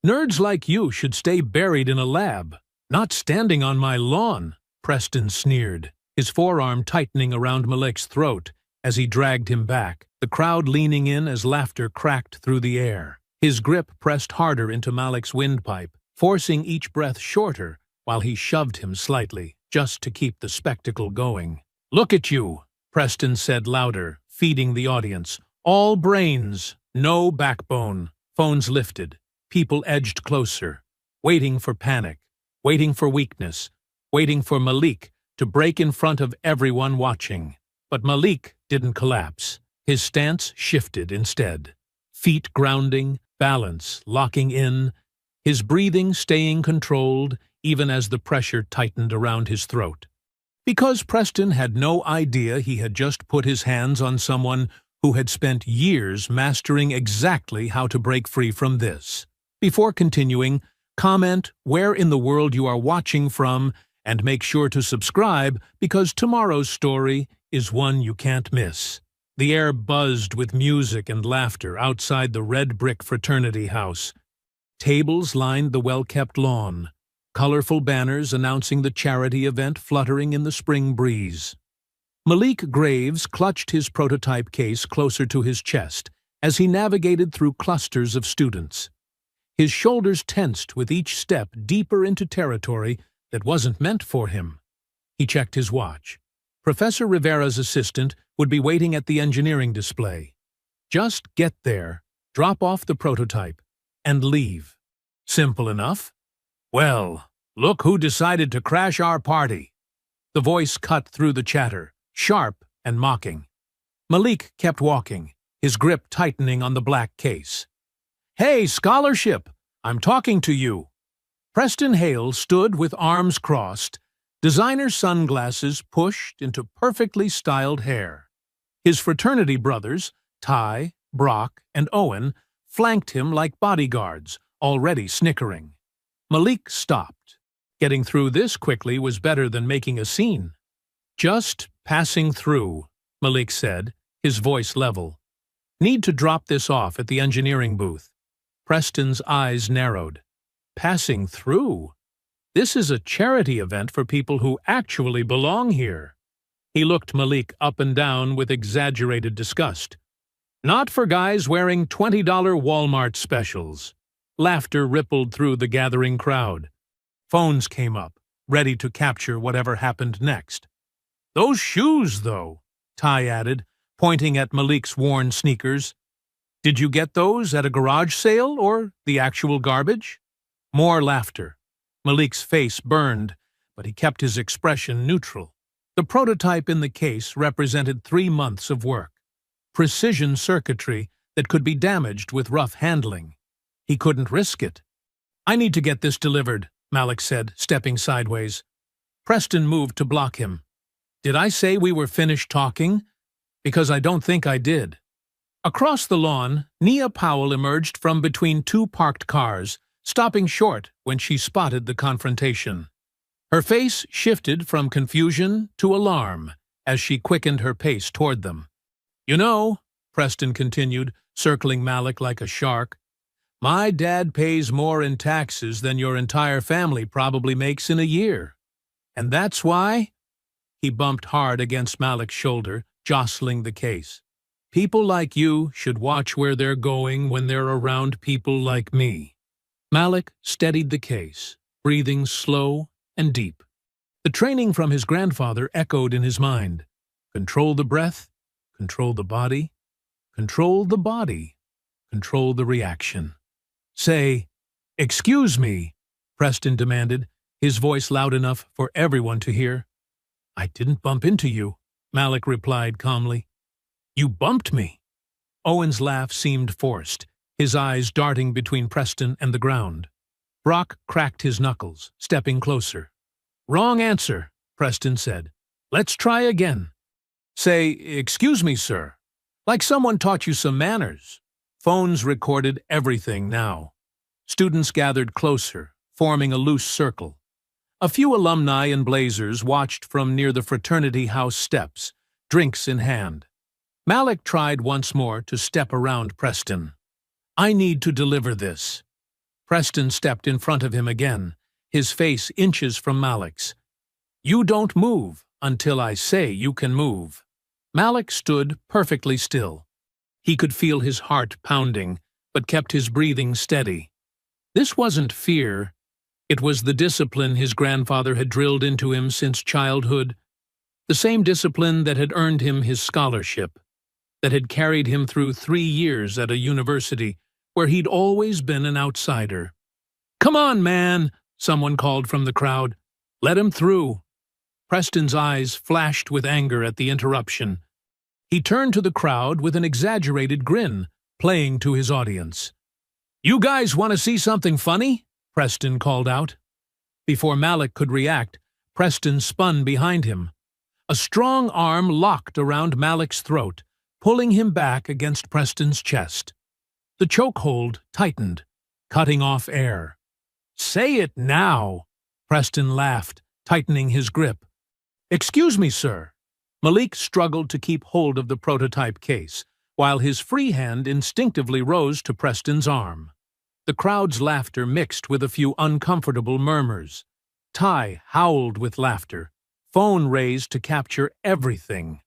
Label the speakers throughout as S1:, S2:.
S1: Nerds like you should stay buried in a lab, not standing on my lawn, Preston sneered, his forearm tightening around Malik's throat as he dragged him back, the crowd leaning in as laughter cracked through the air. His grip pressed harder into Malik's windpipe, forcing each breath shorter while he shoved him slightly, just to keep the spectacle going. "Look at you," Preston said louder, feeding the audience. "All brains, no backbone." Phones lifted. People edged closer, waiting for panic, waiting for weakness, waiting for Malik to break in front of everyone watching. But Malik didn't collapse. His stance shifted instead. Feet grounding, balance locking in, his breathing staying controlled even as the pressure tightened around his throat. Because Preston had no idea he had just put his hands on someone who had spent years mastering exactly how to break free from this. Before continuing, comment where in the world you are watching from and make sure to subscribe because tomorrow's story is one you can't miss. The air buzzed with music and laughter outside the red brick fraternity house. Tables lined the well-kept lawn, colorful banners announcing the charity event fluttering in the spring breeze. Malik Graves clutched his prototype case closer to his chest as he navigated through clusters of students. His shoulders tensed with each step deeper into territory that wasn't meant for him. He checked his watch. Professor Rivera's assistant would be waiting at the engineering display. Just get there, drop off the prototype, and leave. Simple enough. "Well, look who decided to crash our party." The voice cut through the chatter, sharp and mocking. Malik kept walking, his grip tightening on the black case. "Hey, scholarship! I'm talking to you!" Preston Hale stood with arms crossed, designer sunglasses pushed into perfectly styled hair. His fraternity brothers, Ty, Brock, and Owen, flanked him like bodyguards, already snickering. Malik stopped. Getting through this quickly was better than making a scene. "Just passing through," Malik said, his voice level. "Need to drop this off at the engineering booth." Preston's eyes narrowed. Passing through? This is a charity event for people who actually belong here. He looked Malik up and down with exaggerated disgust. "Not for guys wearing $20 Walmart specials." Laughter rippled through the gathering crowd. Phones came up, ready to capture whatever happened next. "Those shoes, though," Ty added, pointing at Malik's worn sneakers. "Did you get those at a garage sale or the actual garbage?" More laughter. Malik's face burned, but he kept his expression neutral. The prototype in the case represented 3 months of work. Precision circuitry that could be damaged with rough handling. He couldn't risk it. "I need to get this delivered," Malik said, stepping sideways. Preston moved to block him. "Did I say we were finished talking? Because I don't think I did." Across the lawn, Nia Powell emerged from between 2 parked cars, stopping short when she spotted the confrontation. Her face shifted from confusion to alarm as she quickened her pace toward them. "You know," Preston continued, circling Malik like a shark, "my dad pays more in taxes than your entire family probably makes in a year. And that's why—" He bumped hard against Malik's shoulder, jostling the case. "People like you should watch where they're going when they're around people like me." Malik steadied the case, breathing slow and deep. The training from his grandfather echoed in his mind. Control the breath, control the body, control the body, control the reaction. "Say, 'Excuse me,'" Preston demanded, his voice loud enough for everyone to hear. "I didn't bump into you," Malik replied calmly. "You bumped me." Owen's laugh seemed forced, his eyes darting between Preston and the ground. Brock cracked his knuckles, stepping closer. "Wrong answer," Preston said. "Let's try again. Say, 'Excuse me, sir,' like someone taught you some manners." Phones recorded everything now. Students gathered closer, forming a loose circle. A few alumni in blazers watched from near the fraternity house steps, drinks in hand. Malik tried once more to step around Preston. "I need to deliver this." Preston stepped in front of him again, his face inches from Malik's. "You don't move until I say you can move." Malik stood perfectly still. He could feel his heart pounding, but kept his breathing steady. This wasn't fear. It was the discipline his grandfather had drilled into him since childhood, the same discipline that had earned him his scholarship, that had carried him through 3 years at a university where he'd always been an outsider. "Come on, man," someone called from the crowd. "Let him through." Preston's eyes flashed with anger at the interruption. He turned to the crowd with an exaggerated grin, playing to his audience. "You guys want to see something funny?" Preston called out. Before Malik could react, Preston spun behind him. A strong arm locked around Malik's throat, pulling him back against Preston's chest. The chokehold tightened, cutting off air. "Say it now," Preston laughed, tightening his grip. "Excuse me, sir." Malik struggled to keep hold of the prototype case, while his free hand instinctively rose to Preston's arm. The crowd's laughter mixed with a few uncomfortable murmurs. Ty howled with laughter, phone raised to capture everything.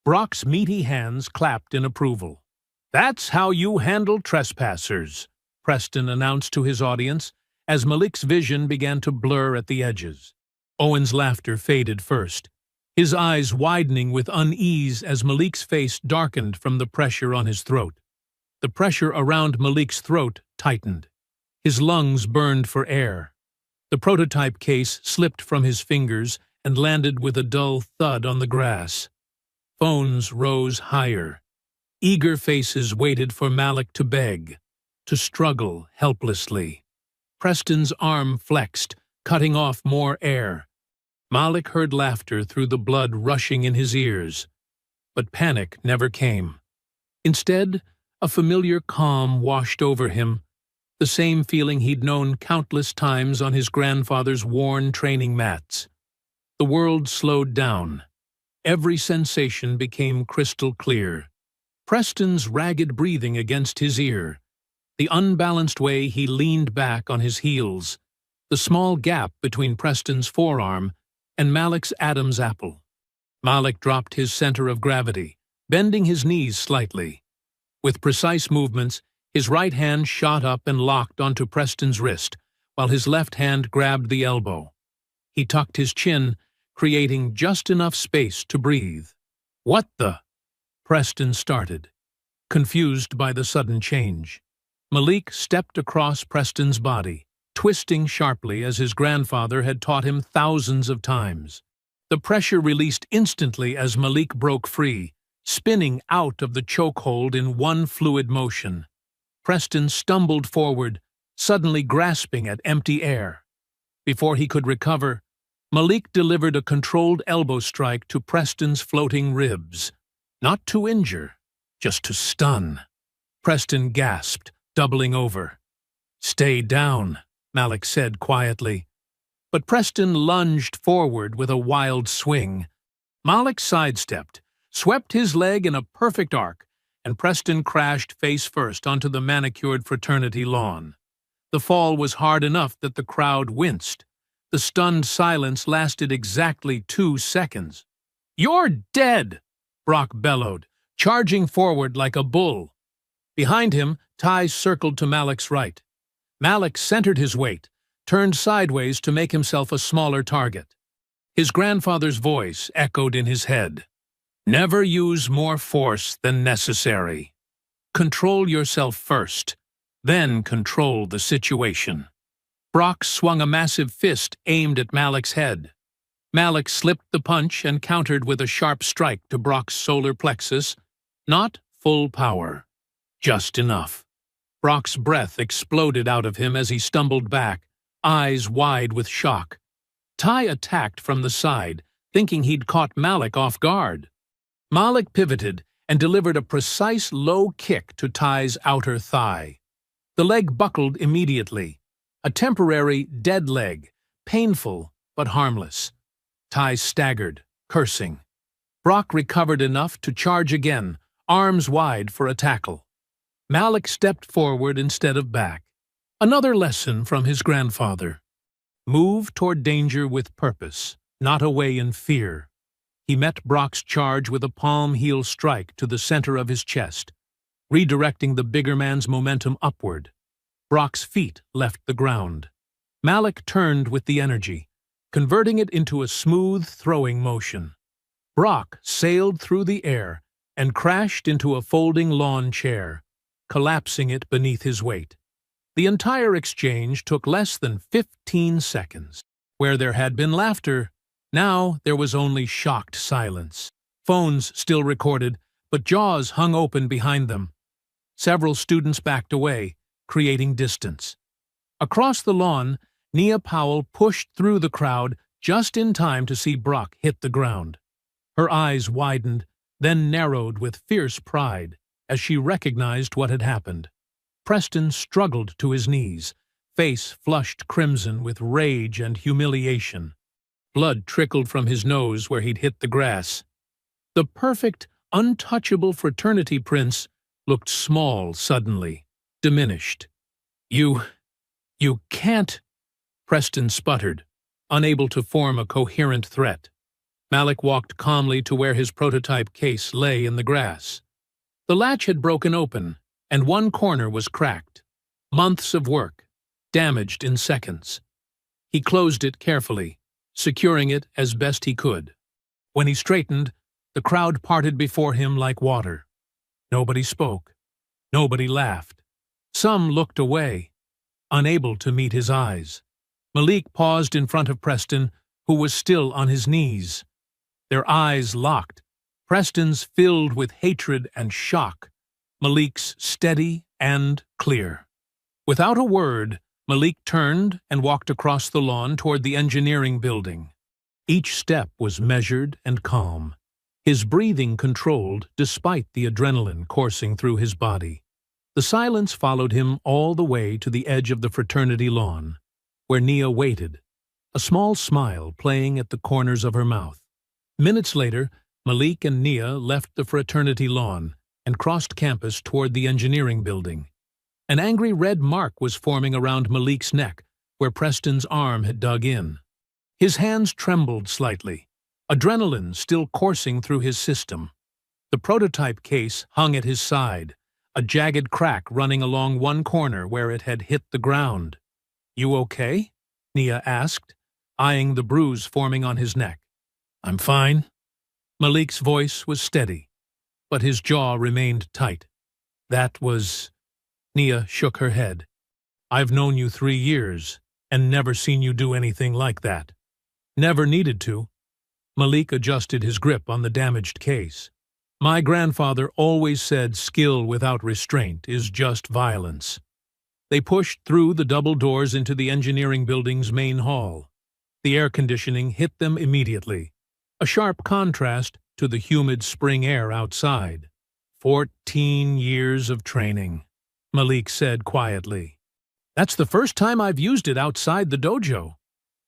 S1: Brock's meaty hands clapped in approval. "That's how you handle trespassers," Preston announced to his audience, as Malik's vision began to blur at the edges. Owen's laughter faded first, his eyes widening with unease as Malik's face darkened from the pressure on his throat. The pressure around Malik's throat tightened. His lungs burned for air. The prototype case slipped from his fingers and landed with a dull thud on the grass. Phones rose higher. Eager faces waited for Malik to beg, to struggle helplessly. Preston's arm flexed, cutting off more air. Malik heard laughter through the blood rushing in his ears. But panic never came. Instead, a familiar calm washed over him, the same feeling he'd known countless times on his grandfather's worn training mats. The world slowed down. Every sensation became crystal clear. Preston's ragged breathing against his ear, the unbalanced way he leaned back on his heels, the small gap between Preston's forearm and Malik's Adam's apple. Malik dropped his center of gravity, bending his knees slightly. With precise movements, his right hand shot up and locked onto Preston's wrist, while his left hand grabbed the elbow. He tucked his chin, creating just enough space to breathe. "What the?" Preston started, confused by the sudden change. Malik stepped across Preston's body, twisting sharply as his grandfather had taught him thousands of times. The pressure released instantly as Malik broke free, spinning out of the chokehold in one fluid motion. Preston stumbled forward, suddenly grasping at empty air. Before he could recover, Malik delivered a controlled elbow strike to Preston's floating ribs. Not to injure, just to stun. Preston gasped, doubling over. "Stay down," Malik said quietly. But Preston lunged forward with a wild swing. Malik sidestepped, swept his leg in a perfect arc, and Preston crashed face first onto the manicured fraternity lawn. The fall was hard enough that the crowd winced. The stunned silence lasted exactly 2 seconds. "You're dead!" Brock bellowed, charging forward like a bull. Behind him, Ty circled to Malik's right. Malik centered his weight, turned sideways to make himself a smaller target. His grandfather's voice echoed in his head. "Never use more force than necessary. Control yourself first, then control the situation." Brock swung a massive fist aimed at Malik's head. Malik slipped the punch and countered with a sharp strike to Brock's solar plexus. Not full power, just enough. Brock's breath exploded out of him as he stumbled back, eyes wide with shock. Ty attacked from the side, thinking he'd caught Malik off guard. Malik pivoted and delivered a precise low kick to Ty's outer thigh. The leg buckled immediately, a temporary dead leg, painful but harmless. Ty staggered, cursing. Brock recovered enough to charge again, arms wide for a tackle. Malik stepped forward instead of back. Another lesson from his grandfather. Move toward danger with purpose, not away in fear. He met Brock's charge with a palm heel strike to the center of his chest, redirecting the bigger man's momentum upward. Brock's feet left the ground. Malik turned with the energy, converting it into a smooth throwing motion. Brock sailed through the air and crashed into a folding lawn chair, collapsing it beneath his weight. The entire exchange took less than 15 seconds. Where there had been laughter, now there was only shocked silence. Phones still recorded, but jaws hung open behind them. Several students backed away, creating distance. Across the lawn, Nia Powell pushed through the crowd just in time to see Brock hit the ground. Her eyes widened, then narrowed with fierce pride as she recognized what had happened. Preston struggled to his knees, face flushed crimson with rage and humiliation. Blood trickled from his nose where he'd hit the grass. The perfect, untouchable fraternity prince looked small suddenly, diminished. You can't," Preston sputtered, unable to form a coherent threat. Malik walked calmly to where his prototype case lay in the grass. The latch had broken open, and one corner was cracked. Months of work, damaged in seconds. He closed it carefully, securing it as best he could. When he straightened, the crowd parted before him like water. Nobody spoke. Nobody laughed. Some looked away, unable to meet his eyes. Malik paused in front of Preston, who was still on his knees. Their eyes locked, Preston's filled with hatred and shock, Malik's steady and clear. Without a word, Malik turned and walked across the lawn toward the engineering building. Each step was measured and calm, his breathing controlled despite the adrenaline coursing through his body. The silence followed him all the way to the edge of the fraternity lawn, where Nia waited, a small smile playing at the corners of her mouth. Minutes later, Malik and Nia left the fraternity lawn and crossed campus toward the engineering building. An angry red mark was forming around Malik's neck, where Preston's arm had dug in. His hands trembled slightly, adrenaline still coursing through his system. The prototype case hung at his side, a jagged crack running along one corner where it had hit the ground. "You okay?" Nia asked, eyeing the bruise forming on his neck. "I'm fine." Malik's voice was steady, but his jaw remained tight. "That was—" Nia shook her head. "I've known you 3 years and never seen you do anything like that." "Never needed to." Malik adjusted his grip on the damaged case. "My grandfather always said skill without restraint is just violence." They pushed through the double doors into the engineering building's main hall. The air conditioning hit them immediately, a sharp contrast to the humid spring air outside. 14 years of training," Malik said quietly. "That's the first time I've used it outside the dojo."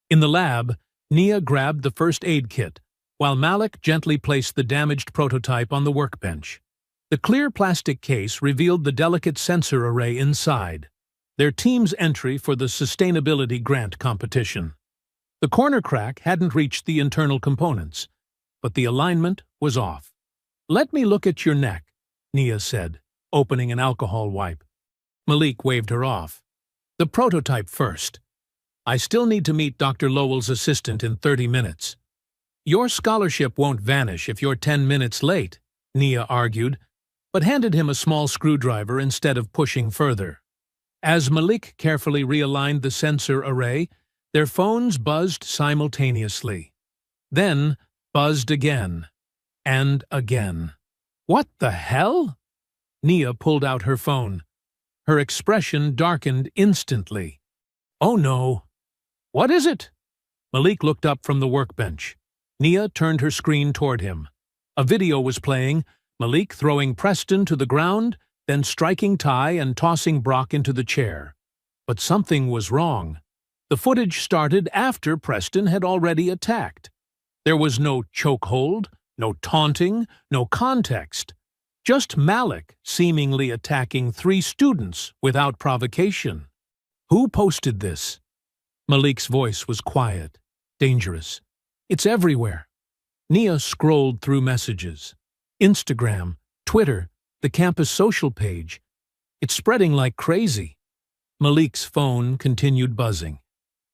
S1: In the lab, Nia grabbed the first aid kit, while Malik gently placed the damaged prototype on the workbench. The clear plastic case revealed the delicate sensor array inside, their team's entry for the sustainability grant competition. The corner crack hadn't reached the internal components, but the alignment was off. "Let me look at your neck," Nia said, opening an alcohol wipe. Malik waved her off. "The prototype first. I still need to meet Dr. Lowell's assistant in 30 minutes. "Your scholarship won't vanish if you're 10 minutes late," Nia argued, but handed him a small screwdriver instead of pushing further. As Malik carefully realigned the sensor array, their phones buzzed simultaneously. Then buzzed again, and again. "What the hell?" Nia pulled out her phone. Her expression darkened instantly. "Oh no. What is it?" Malik looked up from the workbench. Nia turned her screen toward him. A video was playing, Malik throwing Preston to the ground, then striking Ty and tossing Brock into the chair. But something was wrong. The footage started after Preston had already attacked. There was no chokehold, no taunting, no context. Just Malik seemingly attacking 3 students without provocation. Who posted this? Malik's voice was quiet, dangerous. It's everywhere. Nia scrolled through messages. Instagram, Twitter, the campus social page. It's spreading like crazy. Malik's phone continued buzzing.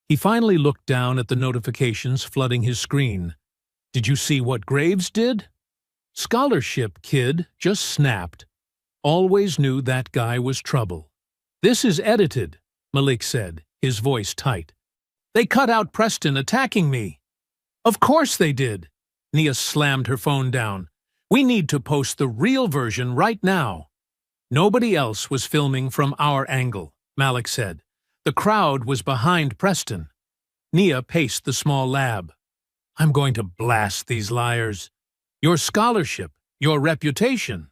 S1: He finally looked down at the notifications flooding his screen. Did you see what Graves did? Scholarship kid just snapped. Always knew that guy was trouble. This is edited, Malik said, his voice tight. They cut out Preston attacking me. Of course they did. Nia slammed her phone down. We need to post the real version right now. Nobody else was filming from our angle, Malik said. The crowd was behind Preston. Nia paced the small lab. I'm going to blast these liars. Your scholarship, your reputation.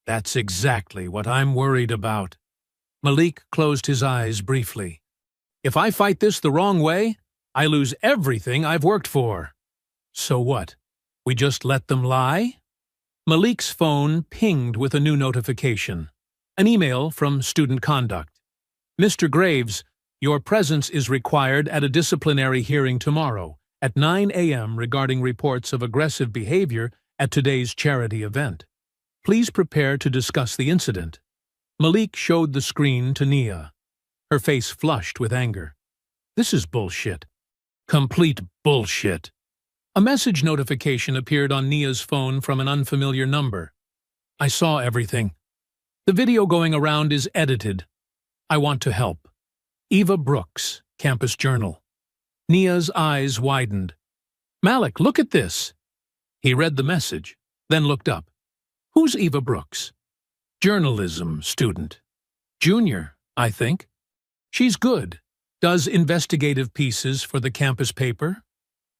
S1: That's exactly what I'm worried about. Malik closed his eyes briefly. If I fight this the wrong way, I lose everything I've worked for. So what? We just let them lie? Malik's phone pinged with a new notification. An email from Student Conduct. Mr. Graves, your presence is required at a disciplinary hearing tomorrow at 9 a.m. regarding reports of aggressive behavior at today's charity event. Please prepare to discuss the incident. Malik showed the screen to Nia. Her face flushed with anger. This is bullshit. Complete bullshit. A message notification appeared on Nia's phone from an unfamiliar number. I saw everything. The video going around is edited. I want to help. Eva Brooks, Campus Journal. Nia's eyes widened. Malik, look at this. He read the message, then looked up. Who's Eva Brooks? Journalism student. Junior, I think. She's good. Does investigative pieces for the campus paper.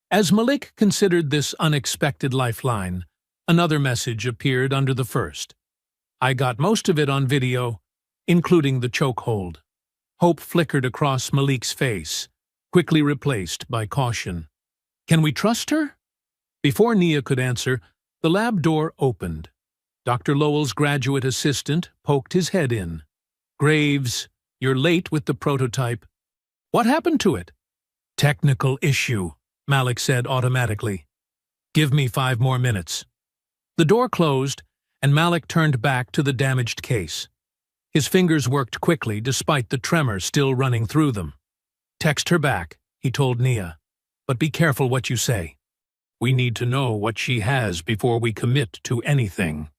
S1: As Malik considered this unexpected lifeline, another message appeared under the first. I got most of it on video, including the chokehold. Hope flickered across Malik's face, quickly replaced by caution. Can we trust her? Before Nia could answer, the lab door opened. Dr. Lowell's graduate assistant poked his head in. Graves, you're late with the prototype. What happened to it? Technical issue, Malik said automatically. Give me 5 more minutes. The door closed, and Malik turned back to the damaged case. His fingers worked quickly despite the tremor still running through them. Text her back, he told Nia, but be careful what you say. We need to know what she has before we commit to anything.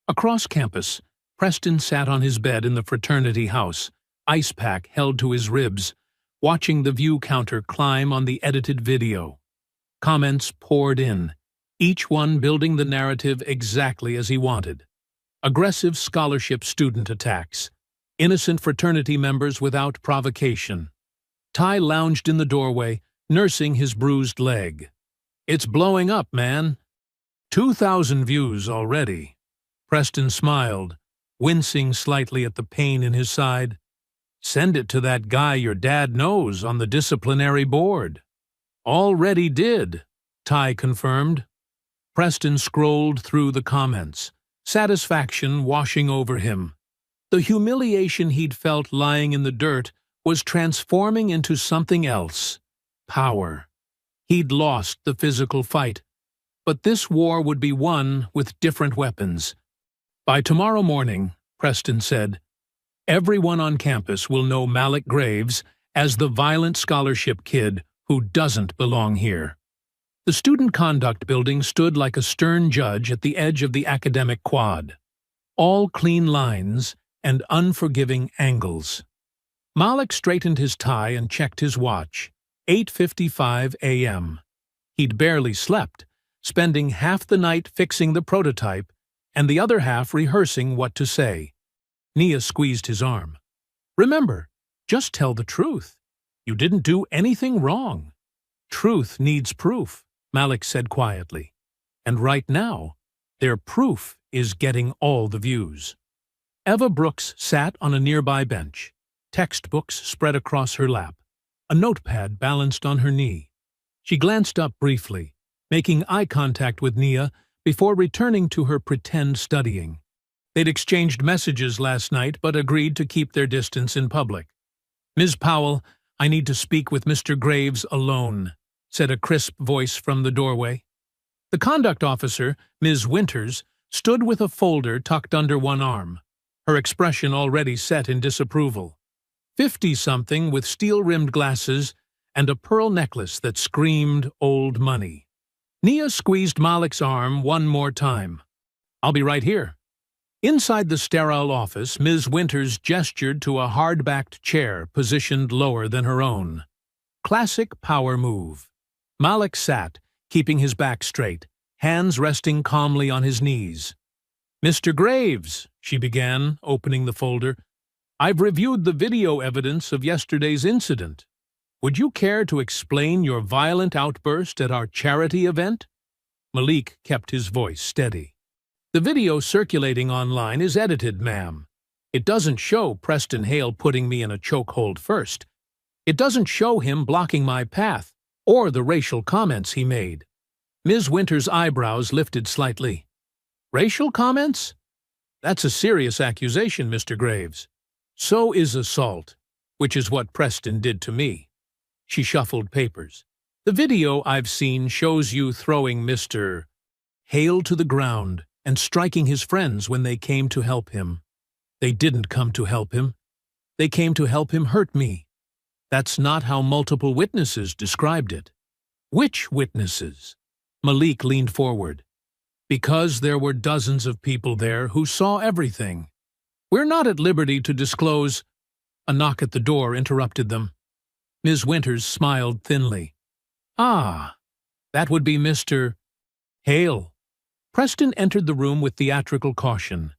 S1: Across campus, Preston sat on his bed in the fraternity house, ice pack held to his ribs, watching the view counter climb on the edited video. Comments poured in, each one building the narrative exactly as he wanted. Aggressive scholarship student attacks. Innocent fraternity members without provocation. Ty lounged in the doorway, nursing his bruised leg. It's blowing up, man. 2,000 views already. Preston smiled, wincing slightly at the pain in his side. Send it to that guy your dad knows on the disciplinary board. Already did, Ty confirmed. Preston scrolled through the comments, satisfaction washing over him. The humiliation he'd felt lying in the dirt was transforming into something else. Power. He'd lost the physical fight, but this war would be won with different weapons. By tomorrow morning, Preston said, everyone on campus will know Malik Graves as the violent scholarship kid who doesn't belong here. The Student Conduct building stood like a stern judge at the edge of the academic quad. All clean lines and unforgiving angles. Malik straightened his tie and checked his watch. 8:55 a.m. He'd barely slept, spending half the night fixing the prototype and the other half rehearsing what to say. Nia squeezed his arm. Remember, just tell the truth. You didn't do anything wrong. Truth needs proof, Malik said quietly. And right now, their proof is getting all the views. Eva Brooks sat on a nearby bench, textbooks spread across her lap, a notepad balanced on her knee. She glanced up briefly, making eye contact with Nia before returning to her pretend studying. They'd exchanged messages last night but agreed to keep their distance in public. Ms. Powell, I need to speak with Mr. Graves alone, said a crisp voice from the doorway. The conduct officer, Ms. Winters, stood with a folder tucked under one arm, her expression already set in disapproval. 50-something with steel-rimmed glasses and a pearl necklace that screamed old money. Nia squeezed Malik's arm one more time. I'll be right here. Inside the sterile office, Ms. Winters gestured to a hard-backed chair positioned lower than her own. Classic power move. Malik sat, keeping his back straight, hands resting calmly on his knees. Mr. Graves, she began, opening the folder, I've reviewed the video evidence of yesterday's incident. Would you care to explain your violent outburst at our charity event? Malik kept his voice steady. The video circulating online is edited, ma'am. It doesn't show Preston Hale putting me in a chokehold first. It doesn't show him blocking my path, or the racial comments he made. Ms. Winters' eyebrows lifted slightly. Racial comments? That's a serious accusation, Mr. Graves. So is assault, which is what Preston did to me. She shuffled papers. The video I've seen shows you throwing Mr. Hale to the ground and striking his friends when they came to help him. They didn't come to help him. They came to help him hurt me. That's not how multiple witnesses described it. Which witnesses? Malik leaned forward. Because there were dozens of people there who saw everything. We're not at liberty to disclose. A knock at the door interrupted them. Ms. Winters smiled thinly. Ah, that would be Mr. Hale. Preston entered the room with theatrical caution,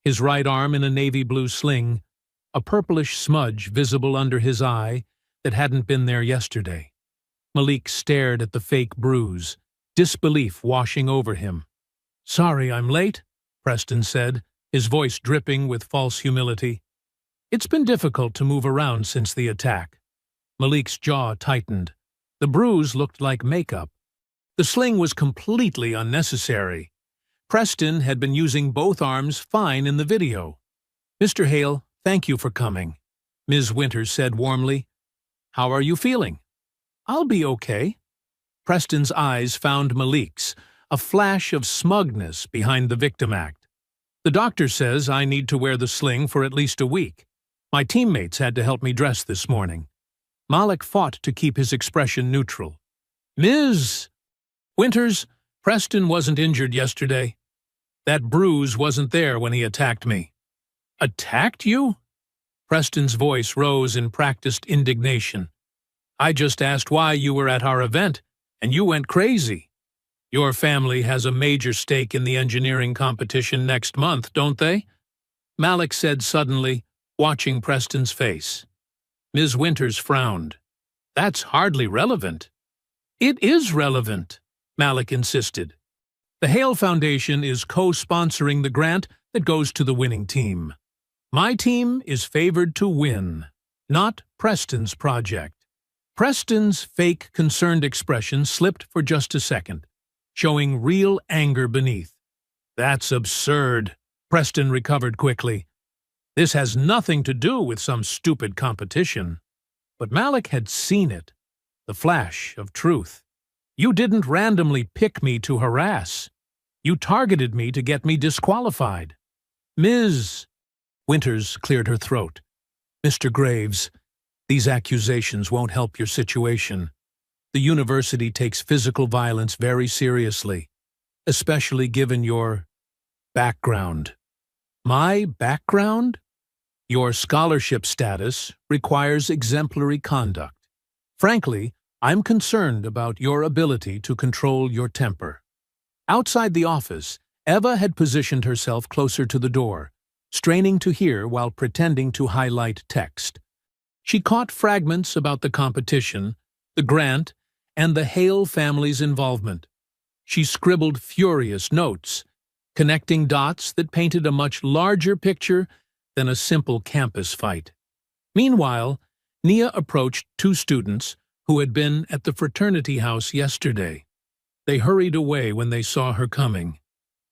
S1: his right arm in a navy blue sling, a purplish smudge visible under his eye that hadn't been there yesterday. Malik stared at the fake bruise, disbelief washing over him. Sorry I'm late, Preston said, his voice dripping with false humility. It's been difficult to move around since the attack. Malik's jaw tightened. The bruise looked like makeup. The sling was completely unnecessary. Preston had been using both arms fine in the video. Mr. Hale, thank you for coming, Ms. Winters said warmly. How are you feeling? I'll be okay. Preston's eyes found Malik's, a flash of smugness behind the victim act. The doctor says I need to wear the sling for at least a week. My teammates had to help me dress this morning. Malik fought to keep his expression neutral. Ms. Winters, Preston wasn't injured yesterday. That bruise wasn't there when he attacked me. Attacked you? Preston's voice rose in practiced indignation. I just asked why you were at our event, and you went crazy. Your family has a major stake in the engineering competition next month, don't they? Malik said suddenly, watching Preston's face. Ms. Winters frowned. That's hardly relevant. It is relevant, Malik insisted. The Hale Foundation is co-sponsoring the grant that goes to the winning team. My team is favored to win, not Preston's project. Preston's fake concerned expression slipped for just a second, showing real anger beneath. That's absurd, Preston recovered quickly. This has nothing to do with some stupid competition. But Malik had seen it, the flash of truth. You didn't randomly pick me to harass. You targeted me to get me disqualified. Ms. Winters cleared her throat. Mr. Graves, these accusations won't help your situation. The university takes physical violence very seriously, especially given your background. My background? Your scholarship status requires exemplary conduct. Frankly, I'm concerned about your ability to control your temper. Outside the office, Eva had positioned herself closer to the door, straining to hear while pretending to highlight text. She caught fragments about the competition, the grant, and the Hale family's involvement. She scribbled furious notes, connecting dots that painted a much larger picture than a simple campus fight. Meanwhile, Nia approached two students who had been at the fraternity house yesterday. They hurried away when they saw her coming.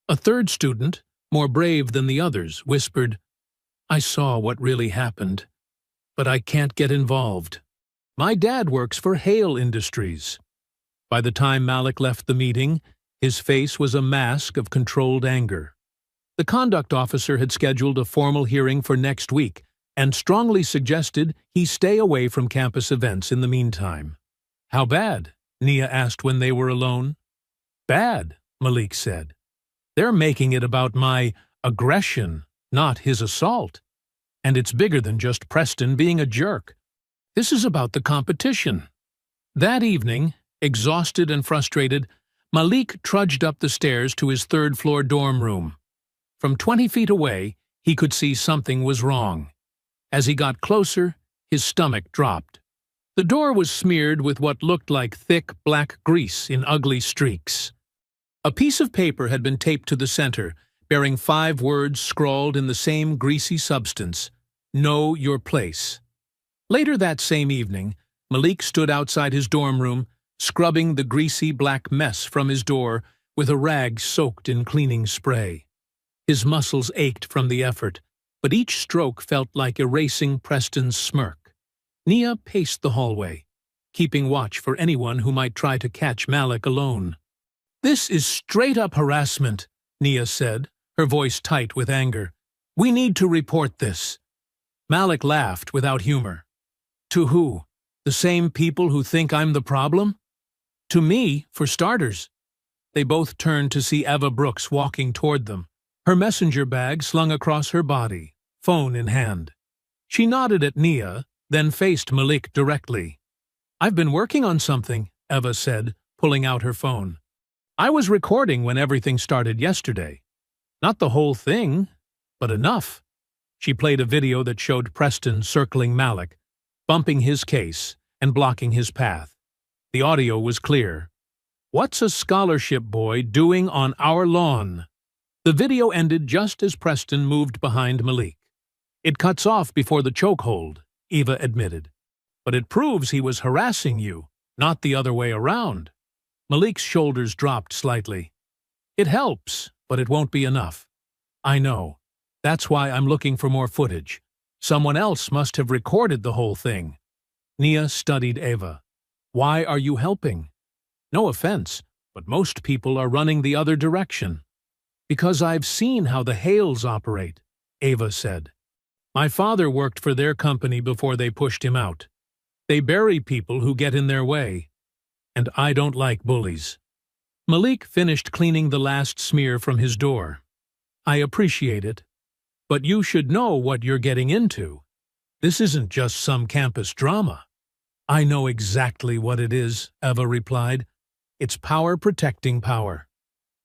S1: A third student, more brave than the others, whispered, I saw what really happened, but I can't get involved. My dad works for Hale Industries." By the time Malik left the meeting, his face was a mask of controlled anger. The conduct officer had scheduled a formal hearing for next week and strongly suggested he stay away from campus events in the meantime. "How bad?" Nia asked when they were alone. "Bad," Malik said. "They're making it about my aggression, not his assault. And it's bigger than just Preston being a jerk. This is about the competition." That evening, exhausted and frustrated, Malik trudged up the stairs to his third-floor dorm room. From 20 feet away, he could see something was wrong. As he got closer, his stomach dropped. The door was smeared with what looked like thick black grease in ugly streaks. A piece of paper had been taped to the center, bearing 5 words scrawled in the same greasy substance: "Know your place." Later that same evening, Malik stood outside his dorm room, scrubbing the greasy black mess from his door with a rag soaked in cleaning spray. His muscles ached from the effort, but each stroke felt like erasing Preston's smirk. Nia paced the hallway, keeping watch for anyone who might try to catch Malik alone. "This is straight-up harassment," Nia said, her voice tight with anger. "We need to report this." Malik laughed without humor. "To who? The same people who think I'm the problem?" "To me, for starters." They both turned to see Eva Brooks walking toward them, her messenger bag slung across her body, phone in hand. She nodded at Nia, then faced Malik directly. "I've been working on something," Eva said, pulling out her phone. "I was recording when everything started yesterday. Not the whole thing, but enough." She played a video that showed Preston circling Malik, bumping his case and blocking his path. The audio was clear. "What's a scholarship boy doing on our lawn?" The video ended just as Preston moved behind Malik. "It cuts off before the chokehold," Eva admitted. "But it proves he was harassing you, not the other way around." Malik's shoulders dropped slightly. "It helps, but it won't be enough." "I know. That's why I'm looking for more footage. Someone else must have recorded the whole thing." Nia studied Eva. "Why are you helping?" "No offense, but most people are running the other direction." "Because I've seen how the Hales operate," Eva said. "My father worked for their company before they pushed him out. They bury people who get in their way. And I don't like bullies." Malik finished cleaning the last smear from his door. "I appreciate it. But you should know what you're getting into. This isn't just some campus drama." "I know exactly what it is," Eva replied. "It's power protecting power."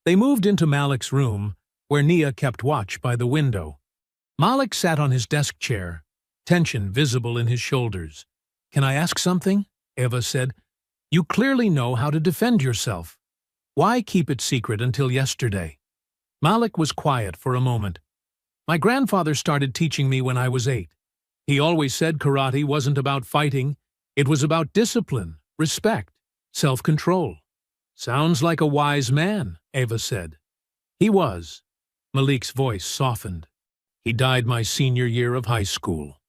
S1: They moved into Malik's room, where Nia kept watch by the window. Malik sat on his desk chair, tension visible in his shoulders. "Can I ask something?" Eva said. "You clearly know how to defend yourself. Why keep it secret until yesterday?" Malik was quiet for a moment. "My grandfather started teaching me when I was 8. He always said karate wasn't about fighting. It was about discipline, respect, self-control." "Sounds like a wise man," Eva said. "He was." Malik's voice softened. "He died my senior year of high school.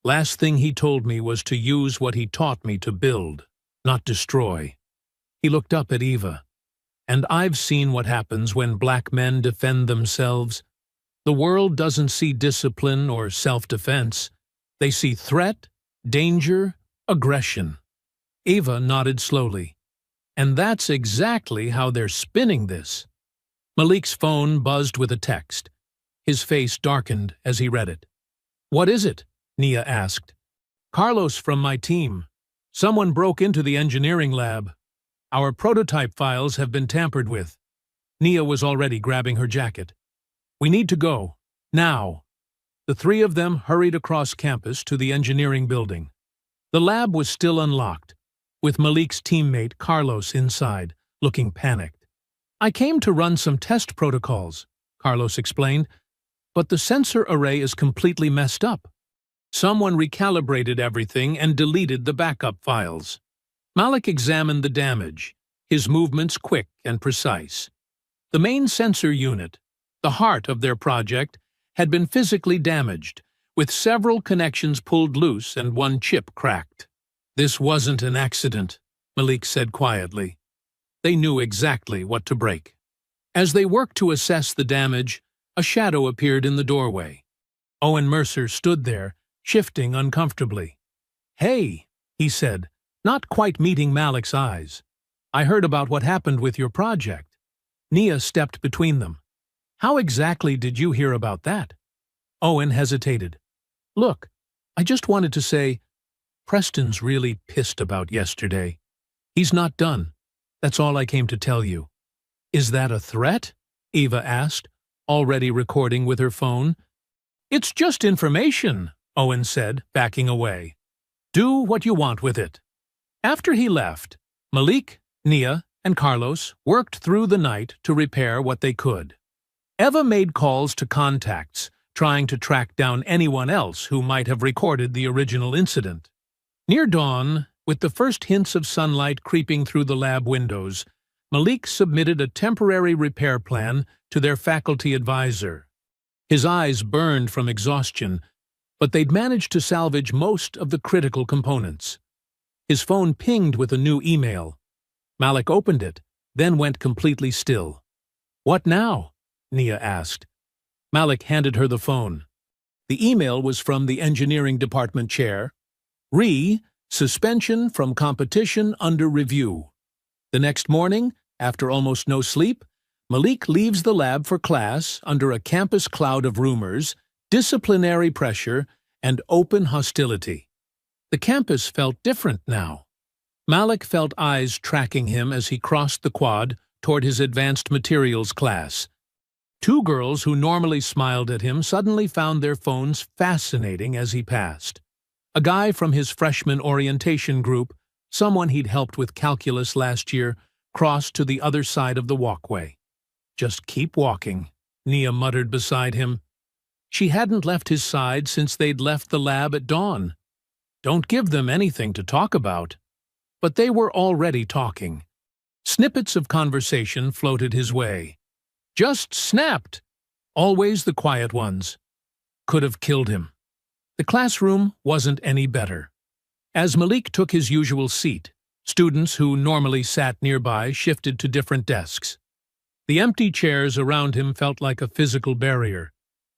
S1: Last thing he told me was to use what he taught me to build, not destroy." He looked up at Eva. "And I've seen what happens when black men defend themselves. The world doesn't see discipline or self-defense. They see threat, danger, aggression." Eva nodded slowly. "And that's exactly how they're spinning this." Malik's phone buzzed with a text. His face darkened as he read it. "What is it?" Nia asked. "Carlos from my team. Someone broke into the engineering lab. Our prototype files have been tampered with." Nia was already grabbing her jacket. "We need to go. Now." The 3 of them hurried across campus to the engineering building. The lab was still unlocked, with Malik's teammate Carlos inside, looking panicked. "I came to run some test protocols," Carlos explained, "but the sensor array is completely messed up. Someone recalibrated everything and deleted the backup files." Malik examined the damage, his movements quick and precise. The main sensor unit, the heart of their project, had been physically damaged, with several connections pulled loose and one chip cracked. "This wasn't an accident," Malik said quietly. They knew exactly what to break. As they worked to assess the damage, a shadow appeared in the doorway. Owen Mercer stood there, shifting uncomfortably. "Hey," he said, not quite meeting Malik's eyes. "I heard about what happened with your project." Nia stepped between them. "How exactly did you hear about that?" Owen hesitated. "Look, I just wanted to say, Preston's really pissed about yesterday. He's not done. That's all I came to tell you." "Is that a threat?" Eva asked, already recording with her phone. "It's just information," Owen said, backing away. "Do what you want with it." After he left, Malik, Nia, and Carlos worked through the night to repair what they could. Eva made calls to contacts, trying to track down anyone else who might have recorded the original incident. Near dawn, with the first hints of sunlight creeping through the lab windows, Malik submitted a temporary repair plan to their faculty advisor. His eyes burned from exhaustion, but they'd managed to salvage most of the critical components. His phone pinged with a new email. Malik opened it, then went completely still. "What now?" Nia asked. Malik handed her the phone. The email was from the engineering department chair. Suspension from competition under review. The next morning, after almost no sleep, Malik leaves the lab for class under a campus cloud of rumors, disciplinary pressure, and open hostility. The campus felt different now. Malik felt eyes tracking him as he crossed the quad toward his advanced materials class. Two girls who normally smiled at him suddenly found their phones fascinating as he passed. A guy from his freshman orientation group, someone he'd helped with calculus last year, crossed to the other side of the walkway. "Just keep walking," Nia muttered beside him. She hadn't left his side since they'd left the lab at dawn. Don't give them anything to talk about. But they were already talking. Snippets of conversation floated his way. "Just snapped." Always the quiet ones. Could have killed him. The classroom wasn't any better. As Malik took his usual seat, students who normally sat nearby shifted to different desks. The empty chairs around him felt like a physical barrier,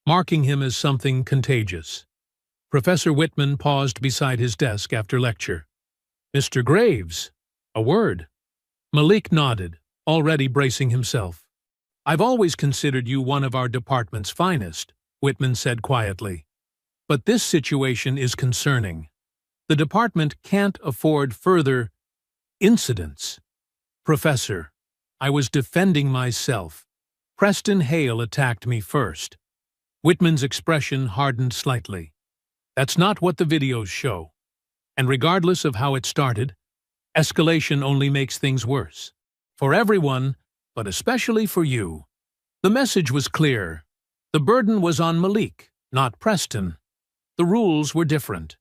S1: marking him as something contagious. Professor Whitman paused beside his desk after lecture. "Mr. Graves, a word." Malik nodded, already bracing himself. "I've always considered you one of our department's finest," Whitman said quietly. "But this situation is concerning. The department can't afford further incidents." "Professor, I was defending myself. Preston Hale attacked me first." Whitman's expression hardened slightly. "That's not what the videos show. And regardless of how it started, escalation only makes things worse. For everyone, but especially for you." The message was clear. The burden was on Malik, not Preston. The rules were different.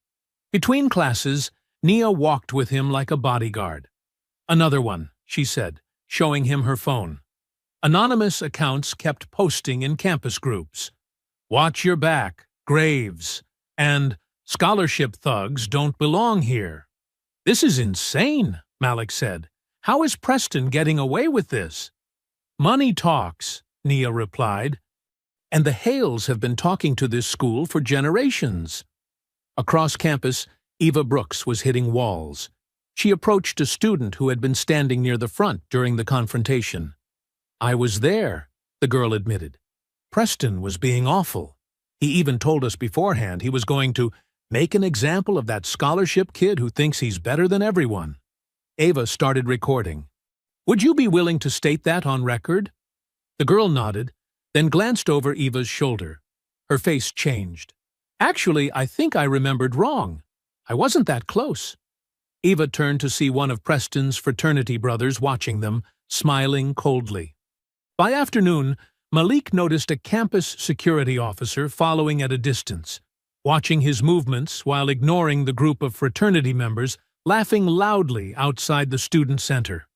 S1: Between classes, Nia walked with him like a bodyguard. "Another one," she said, showing him her phone. Anonymous accounts kept posting in campus groups. "Watch your back, Graves," and "Scholarship thugs don't belong here." "This is insane," Malik said. "How is Preston getting away with this?" "Money talks," Nia replied. "And the Hales have been talking to this school for generations." Across campus, Eva Brooks was hitting walls. She approached a student who had been standing near the front during the confrontation. "I was there," the girl admitted. "Preston was being awful. He even told us beforehand he was going to make an example of that scholarship kid who thinks he's better than everyone." Eva started recording. "Would you be willing to state that on record?" The girl nodded, then glanced over Eva's shoulder. Her face changed. "Actually, I think I remembered wrong. I wasn't that close." Eva turned to see one of Preston's fraternity brothers watching them, smiling coldly. By afternoon, Malik noticed a campus security officer following at a distance, watching his movements while ignoring the group of fraternity members laughing loudly outside the student center.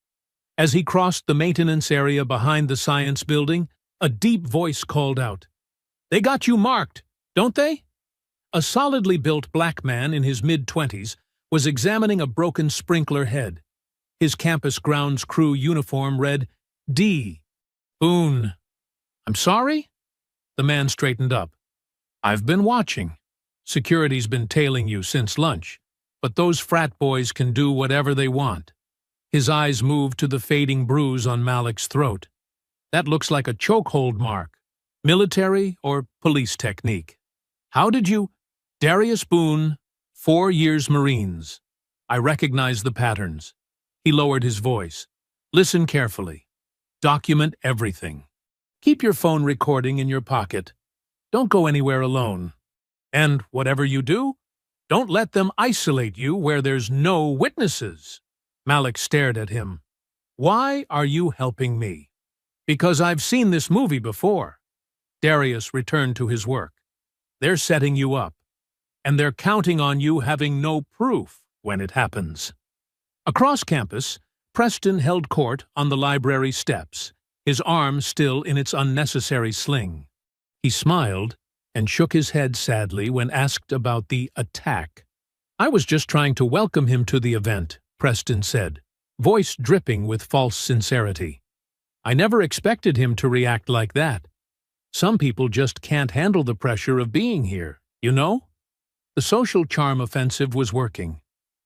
S1: As he crossed the maintenance area behind the science building, a deep voice called out, "They got you marked, don't they?" A solidly built black man in his mid-20s was examining a broken sprinkler head. His campus grounds crew uniform read D. Boone. I'm sorry? The man straightened up. I've been watching. Security's been tailing you since lunch, but those frat boys can do whatever they want. His eyes moved to the fading bruise on Malik's throat. That looks like a chokehold mark. Military or police technique. How did you? Darius Boone, 4 years Marines. I recognize the patterns. He lowered his voice. Listen carefully. Document everything. Keep your phone recording in your pocket. Don't go anywhere alone. And whatever you do, don't let them isolate you where there's no witnesses. Malik stared at him. Why are you helping me? Because I've seen this movie before. Darius returned to his work. They're setting you up, and they're counting on you having no proof when it happens. Across campus, Preston held court on the library steps, his arm still in its unnecessary sling. He smiled and shook his head sadly when asked about the attack. I was just trying to welcome him to the event, Preston said, voice dripping with false sincerity. I never expected him to react like that. Some people just can't handle the pressure of being here, you know? The social charm offensive was working.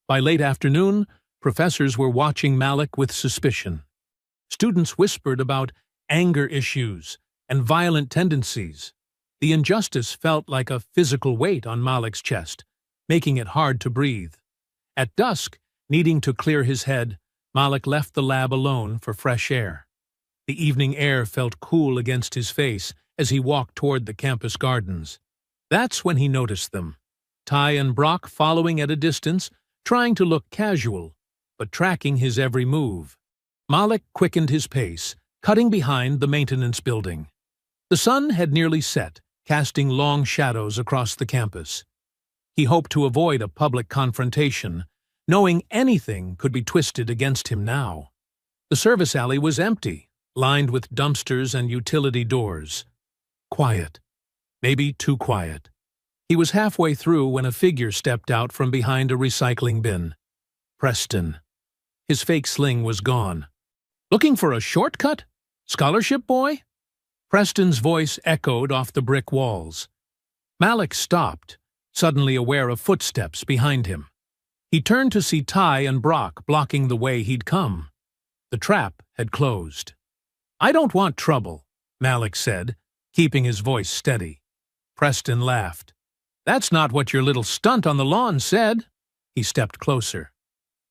S1: By late afternoon, professors were watching Malik with suspicion. Students whispered about anger issues and violent tendencies. The injustice felt like a physical weight on Malik's chest, making it hard to breathe. At dusk, needing to clear his head, Malik left the lab alone for fresh air. The evening air felt cool against his face as he walked toward the campus gardens. That's when he noticed them. Ty and Brock following at a distance, trying to look casual, but tracking his every move. Malik quickened his pace, cutting behind the maintenance building. The sun had nearly set, casting long shadows across the campus. He hoped to avoid a public confrontation, knowing anything could be twisted against him now. The service alley was empty, lined with dumpsters and utility doors. Quiet. Maybe too quiet. He was halfway through when a figure stepped out from behind a recycling bin. Preston. His fake sling was gone. Looking for a shortcut? Scholarship boy? Preston's voice echoed off the brick walls. Malik stopped, suddenly aware of footsteps behind him. He turned to see Ty and Brock blocking the way he'd come. The trap had closed. I don't want trouble, Malik said, keeping his voice steady. Preston laughed. That's not what your little stunt on the lawn said. He stepped closer.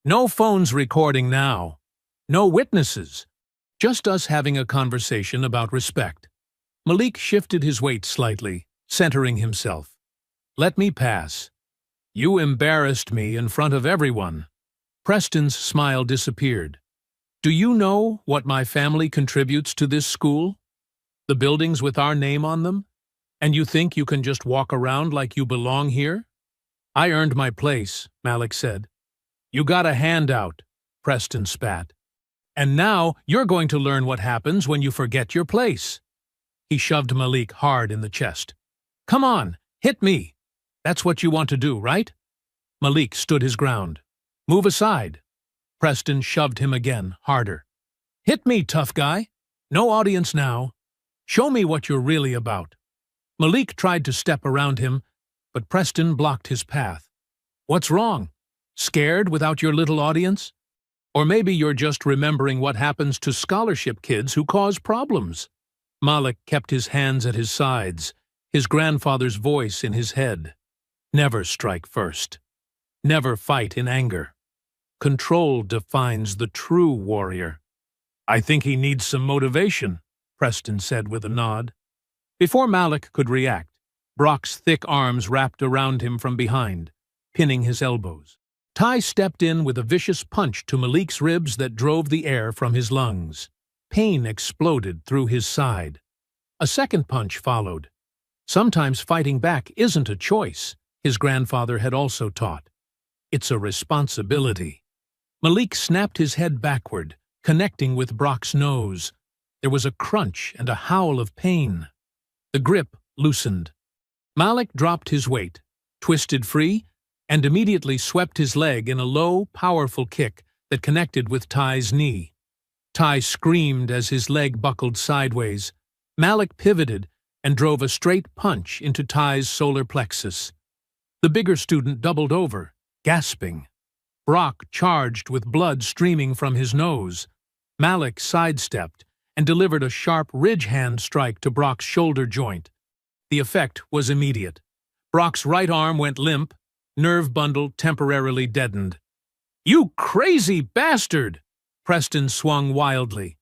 S1: No phones recording now. No witnesses. Just us having a conversation about respect. Malik shifted his weight slightly, centering himself. Let me pass. You embarrassed me in front of everyone. Preston's smile disappeared. Do you know what my family contributes to this school? The buildings with our name on them? And you think you can just walk around like you belong here? I earned my place, Malik said. You got a handout, Preston spat. And now you're going to learn what happens when you forget your place. He shoved Malik hard in the chest. Come on, hit me. That's what you want to do, right? Malik stood his ground. Move aside. Preston shoved him again, harder. Hit me, tough guy. No audience now. Show me what you're really about. Malik tried to step around him, but Preston blocked his path. What's wrong? Scared without your little audience? Or maybe you're just remembering what happens to scholarship kids who cause problems. Malik kept his hands at his sides, his grandfather's voice in his head. Never strike first. Never fight in anger. Control defines the true warrior. I think he needs some motivation, Preston said with a nod. Before Malik could react, Brock's thick arms wrapped around him from behind, pinning his elbows. Ty stepped in with a vicious punch to Malik's ribs that drove the air from his lungs. Pain exploded through his side. A second punch followed. Sometimes fighting back isn't a choice, his grandfather had also taught. It's a responsibility. Malik snapped his head backward, connecting with Brock's nose. There was a crunch and a howl of pain. The grip loosened. Malik dropped his weight, twisted free, and immediately swept his leg in a low, powerful kick that connected with Ty's knee. Ty screamed as his leg buckled sideways. Malik pivoted and drove a straight punch into Ty's solar plexus. The bigger student doubled over, gasping. Brock charged with blood streaming from his nose. Malik sidestepped and delivered a sharp ridge hand strike to Brock's shoulder joint. The effect was immediate. Brock's right arm went limp, nerve bundle temporarily deadened. "You crazy bastard!" Preston swung wildly.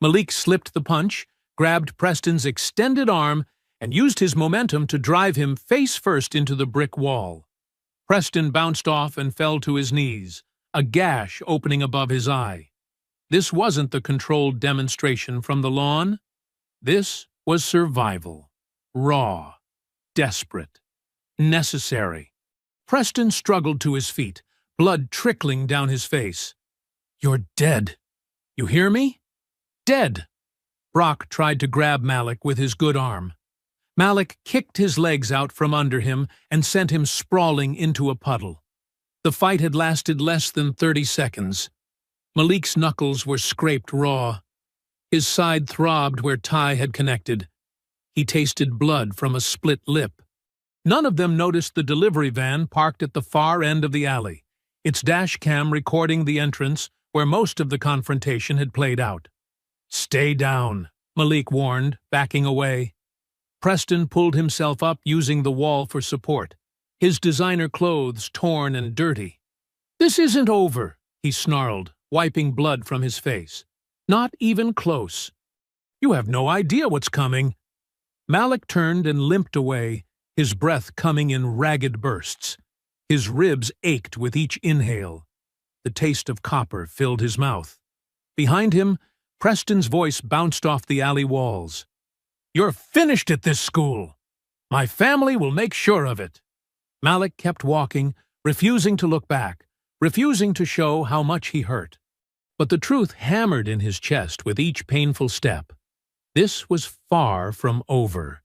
S1: Malik slipped the punch, grabbed Preston's extended arm, and used his momentum to drive him face first into the brick wall. Preston bounced off and fell to his knees, a gash opening above his eye. This wasn't the controlled demonstration from the lawn. This was survival. Raw. Desperate. Necessary. Preston struggled to his feet, blood trickling down his face. "You're dead. You hear me? Dead!" Brock tried to grab Malik with his good arm. Malik kicked his legs out from under him and sent him sprawling into a puddle. The fight had lasted less than 30 seconds. Malik's knuckles were scraped raw. His side throbbed where Ty had connected. He tasted blood from a split lip. None of them noticed the delivery van parked at the far end of the alley, its dash cam recording the entrance where most of the confrontation had played out. "Stay down," Malik warned, backing away. Preston pulled himself up using the wall for support, his designer clothes torn and dirty. "This isn't over," he snarled, wiping blood from his face. "Not even close. You have no idea what's coming." Malik turned and limped away, his breath coming in ragged bursts. His ribs ached with each inhale. The taste of copper filled his mouth. Behind him, Preston's voice bounced off the alley walls. "You're finished at this school. My family will make sure of it." Malik kept walking, refusing to look back, refusing to show how much he hurt. But the truth hammered in his chest with each painful step. This was far from over,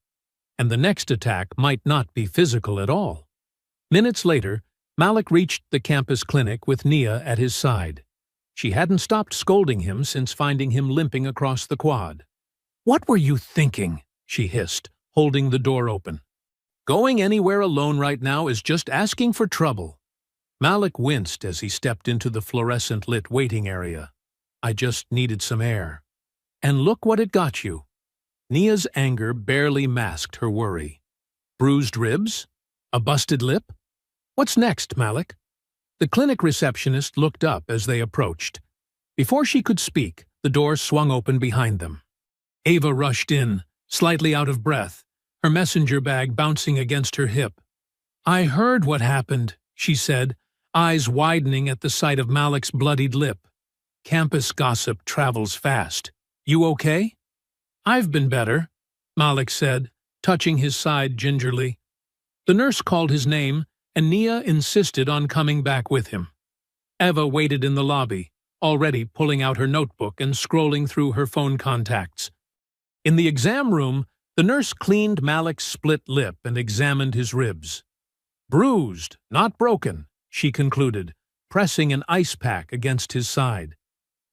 S1: and the next attack might not be physical at all. Minutes later, Malik reached the campus clinic with Nia at his side. She hadn't stopped scolding him since finding him limping across the quad. "What were you thinking?" she hissed, holding the door open. "Going anywhere alone right now is just asking for trouble." Malik winced as he stepped into the fluorescent-lit waiting area. "I just needed some air." "And look what it got you." Nia's anger barely masked her worry. "Bruised ribs? A busted lip? What's next, Malik?" The clinic receptionist looked up as they approached. Before she could speak, the door swung open behind them. Ava rushed in, slightly out of breath, her messenger bag bouncing against her hip. "I heard what happened," she said, eyes widening at the sight of Malik's bloodied lip. "Campus gossip travels fast. You okay?" "I've been better," Malik said, touching his side gingerly. The nurse called his name, and Nia insisted on coming back with him. Eva waited in the lobby, already pulling out her notebook and scrolling through her phone contacts. In the exam room, the nurse cleaned Malik's split lip and examined his ribs. "Bruised, not broken," she concluded, pressing an ice pack against his side.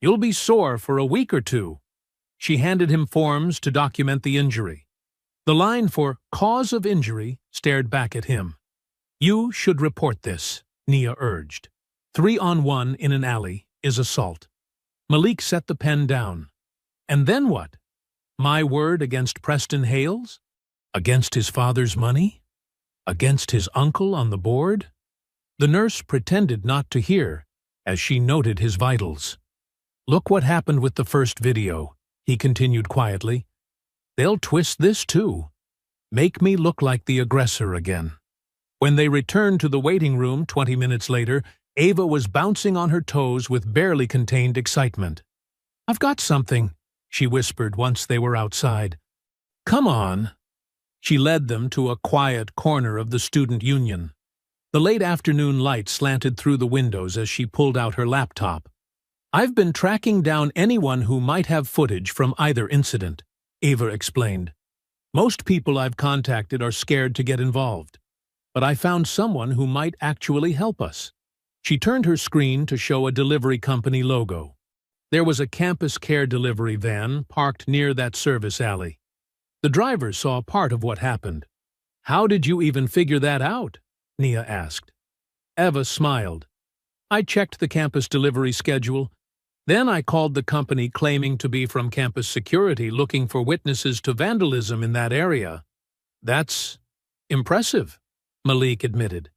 S1: "You'll be sore for a week or two." She handed him forms to document the injury. The line for cause of injury stared back at him. "You should report this," Nia urged. 3-on-1 in an alley is assault. Malik set the pen down. And then what? My word against Preston Hale's? Against his father's money? Against his uncle on the board? The nurse pretended not to hear, as she noted his vitals. "Look what happened with the first video," he continued quietly. "They'll twist this too. Make me look like the aggressor again." When they returned to the waiting room 20 minutes later, Ava was bouncing on her toes with barely contained excitement. "I've got something," she whispered once they were outside. "Come on." She led them to a quiet corner of the student union. The late afternoon light slanted through the windows as she pulled out her laptop. "I've been tracking down anyone who might have footage from either incident," Ava explained. "Most people I've contacted are scared to get involved. but I found someone who might actually help us. She turned her screen to show a delivery company logo. There was a campus care delivery van parked near that service alley. The driver saw part of what happened. "How did you even figure that out?" Nia asked. Eva smiled. "I checked the campus delivery schedule. Then I called the company claiming to be from campus security looking for witnesses to vandalism in that area." "That's impressive," Malik admitted.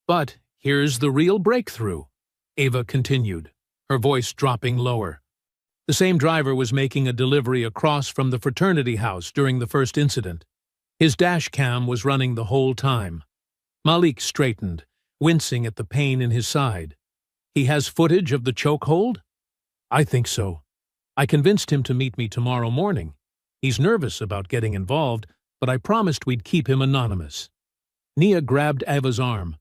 S1: "But here's the real breakthrough," Eva continued, her voice dropping lower. The same driver was making a delivery across from the fraternity house during the first incident. His dash cam was running the whole time. Malik straightened, wincing at the pain in his side. "He has footage of the chokehold?" "I think so. I convinced him to meet me tomorrow morning. He's nervous about getting involved, but I promised we'd keep him anonymous." Nia grabbed Eva's arm.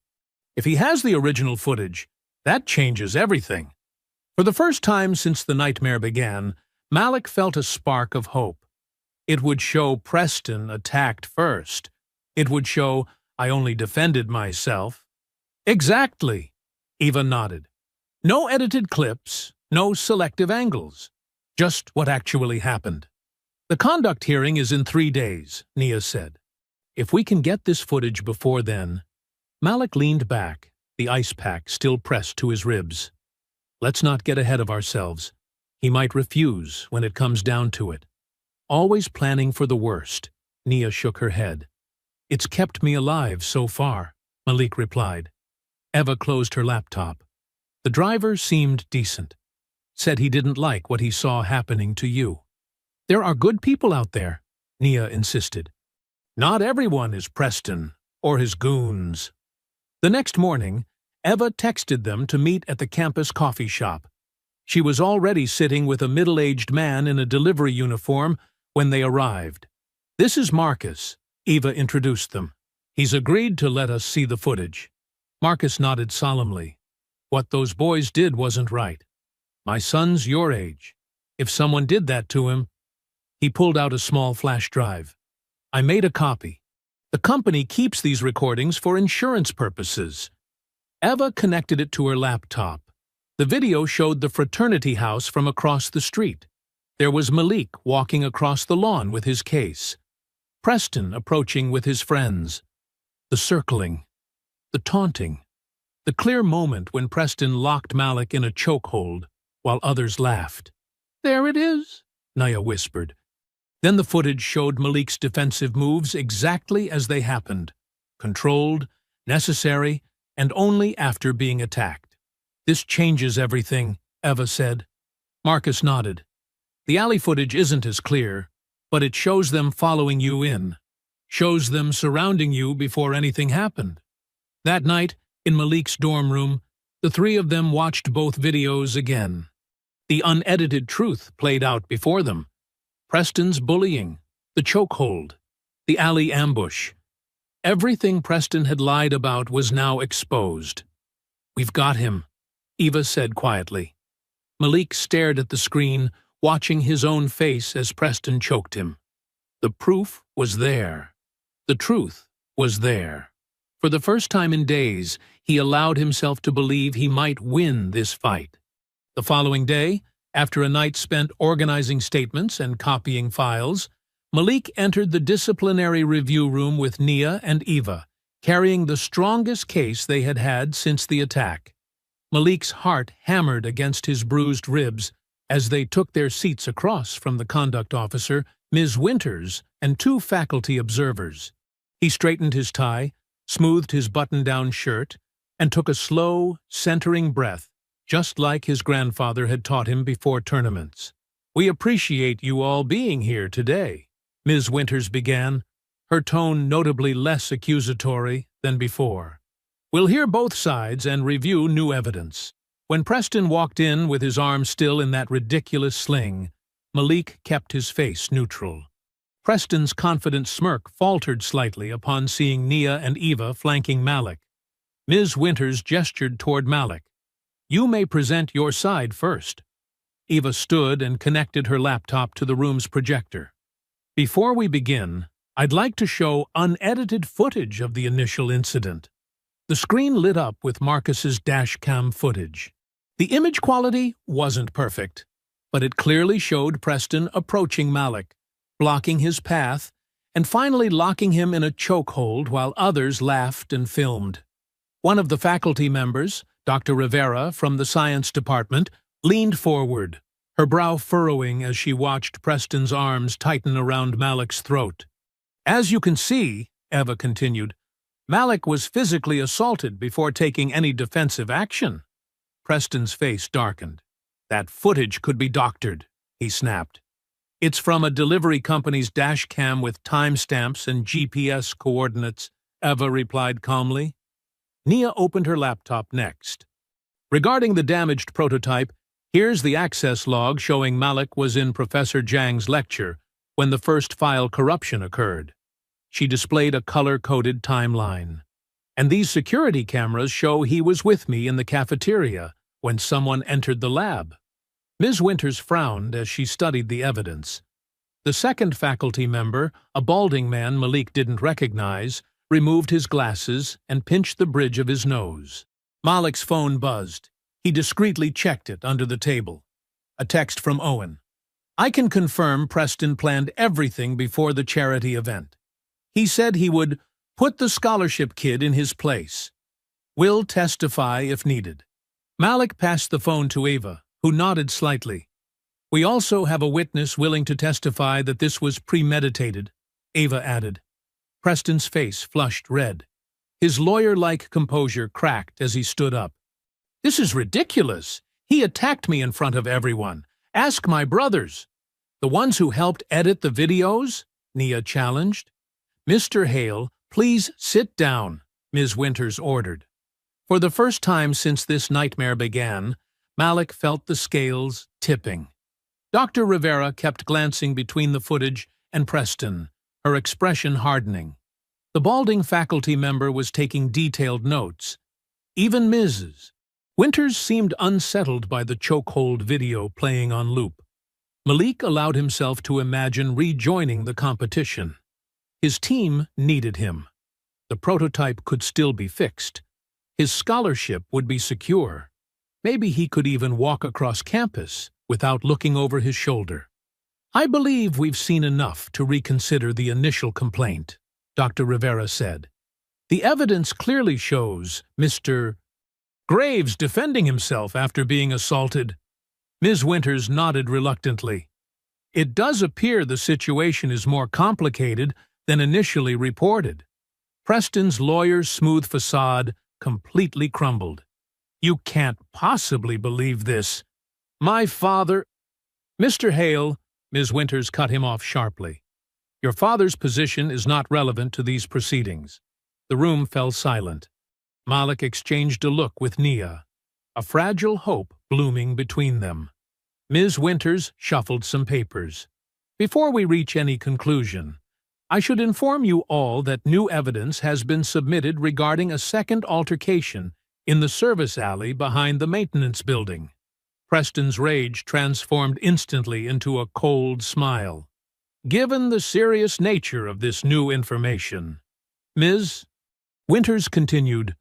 S1: "If he has the original footage, that changes everything." For the first time since the nightmare began, Malik felt a spark of hope. It would show Preston attacked first. It would show I only defended myself. "Exactly," Eva nodded. "No edited clips, no selective angles. Just what actually happened." "The conduct hearing is in 3 days," Nia said. "If we can get this footage before then." Malik leaned back, the ice pack still pressed to his ribs. "Let's not get ahead of ourselves. He might refuse when it comes down to it." "Always planning for the worst," Nia shook her head. "It's kept me alive so far," Malik replied. Eva closed her laptop. "The driver seemed decent. Said he didn't like what he saw happening to you." "There are good people out there," Nia insisted. "Not everyone is Preston or his goons." The next morning, Eva texted them to meet at the campus coffee shop. She was already sitting with a middle-aged man in a delivery uniform when they arrived. "This is Marcus," Eva introduced them. "He's agreed to let us see the footage." Marcus nodded solemnly. "What those boys did wasn't right. My son's your age. If someone did that to him..." He pulled out a small flash drive. "I made a copy. The company keeps these recordings for insurance purposes." Eva connected it to her laptop. The video showed the fraternity house from across the street. There was Malik walking across the lawn with his case. Preston approaching with his friends. The circling. The taunting. The clear moment when Preston locked Malik in a chokehold, while others laughed. "There it is," Nia whispered. Then the footage showed Malik's defensive moves exactly as they happened. Controlled, necessary, and only after being attacked. "This changes everything," Eva said. Marcus nodded. "The alley footage isn't as clear, but it shows them following you in. Shows them surrounding you before anything happened." That night, in Malik's dorm room, the three of them watched both videos again. The unedited truth played out before them. Preston's bullying, the chokehold, the alley ambush. Everything Preston had lied about was now exposed. "We've got him," Eva said quietly. Malik stared at the screen, watching his own face as Preston choked him. The proof was there. The truth was there. For the first time in days, he allowed himself to believe he might win this fight. The following day, after a night spent organizing statements and copying files, Malik entered the disciplinary review room with Nia and Eva, carrying the strongest case they had had since the attack. Malik's heart hammered against his bruised ribs as they took their seats across from the conduct officer, Ms. Winters, and 2 faculty observers. He straightened his tie, smoothed his button-down shirt, and took a slow, centering breath, just like his grandfather had taught him before tournaments. "We appreciate you all being here today," Ms. Winters began, her tone notably less accusatory than before. "We'll hear both sides and review new evidence." When Preston walked in with his arm still in that ridiculous sling, Malik kept his face neutral. Preston's confident smirk faltered slightly upon seeing Nia and Eva flanking Malik. Ms. Winters gestured toward Malik. "You may present your side first." Eva stood and connected her laptop to the room's projector. "Before we begin, I'd like to show unedited footage of the initial incident. The screen lit up with Marcus's dashcam footage. The image quality wasn't perfect, but it clearly showed Preston approaching Malik, blocking his path, and finally locking him in a chokehold while others laughed and filmed. One of the faculty members, Dr. Rivera from the science department, leaned forward, her brow furrowing as she watched Preston's arms tighten around Malik's throat. As you can see, Eva continued, Malik was physically assaulted before taking any defensive action. Preston's face darkened. That footage could be doctored, he snapped. It's from a delivery company's dashcam with timestamps and GPS coordinates, Eva replied calmly. Nia opened her laptop next. Regarding the damaged prototype, here's the access log showing Malik was in Professor Zhang's lecture when the first file corruption occurred. She displayed a color-coded timeline. And these security cameras show he was with me in the cafeteria when someone entered the lab. Ms. Winters frowned as she studied the evidence. The second faculty member, a balding man Malik didn't recognize, removed his glasses and pinched the bridge of his nose. Malik's phone buzzed. He discreetly checked it under the table. A text from Owen. I can confirm Preston planned everything before the charity event. He said he would put the scholarship kid in his place. Will testify if needed. Malik passed the phone to Eva, who nodded slightly. We also have a witness willing to testify that this was premeditated, Eva added. Preston's face flushed red. His lawyer-like composure cracked as he stood up. This is ridiculous. He attacked me in front of everyone. Ask my brothers. The ones who helped edit the videos? Nia challenged. Mr. Hale, please sit down, Ms. Winters ordered. For the first time since this nightmare began, Malik felt the scales tipping. Dr. Rivera kept glancing between the footage and Preston, her expression hardening. The balding faculty member was taking detailed notes. Even Mrs. Winters seemed unsettled by the chokehold video playing on loop. Malik allowed himself to imagine rejoining the competition. His team needed him. The prototype could still be fixed. His scholarship would be secure. Maybe he could even walk across campus without looking over his shoulder. I believe we've seen enough to reconsider the initial complaint, Dr. Rivera said. The evidence clearly shows Mr. Graves defending himself after being assaulted. Ms. Winters nodded reluctantly. It does appear the situation is more complicated than initially reported. Preston's lawyer's smooth facade completely crumbled. You can't possibly believe this. My father— Mr. Hale, Ms. Winters cut him off sharply. Your father's position is not relevant to these proceedings. The room fell silent. Malik exchanged a look with Nia, a fragile hope blooming between them. Ms. Winters shuffled some papers. Before we reach any conclusion, I should inform you all that new evidence has been submitted regarding a second altercation in the service alley behind the maintenance building. Preston's rage transformed instantly into a cold smile. Given the serious nature of this new information, Ms. Winters continued,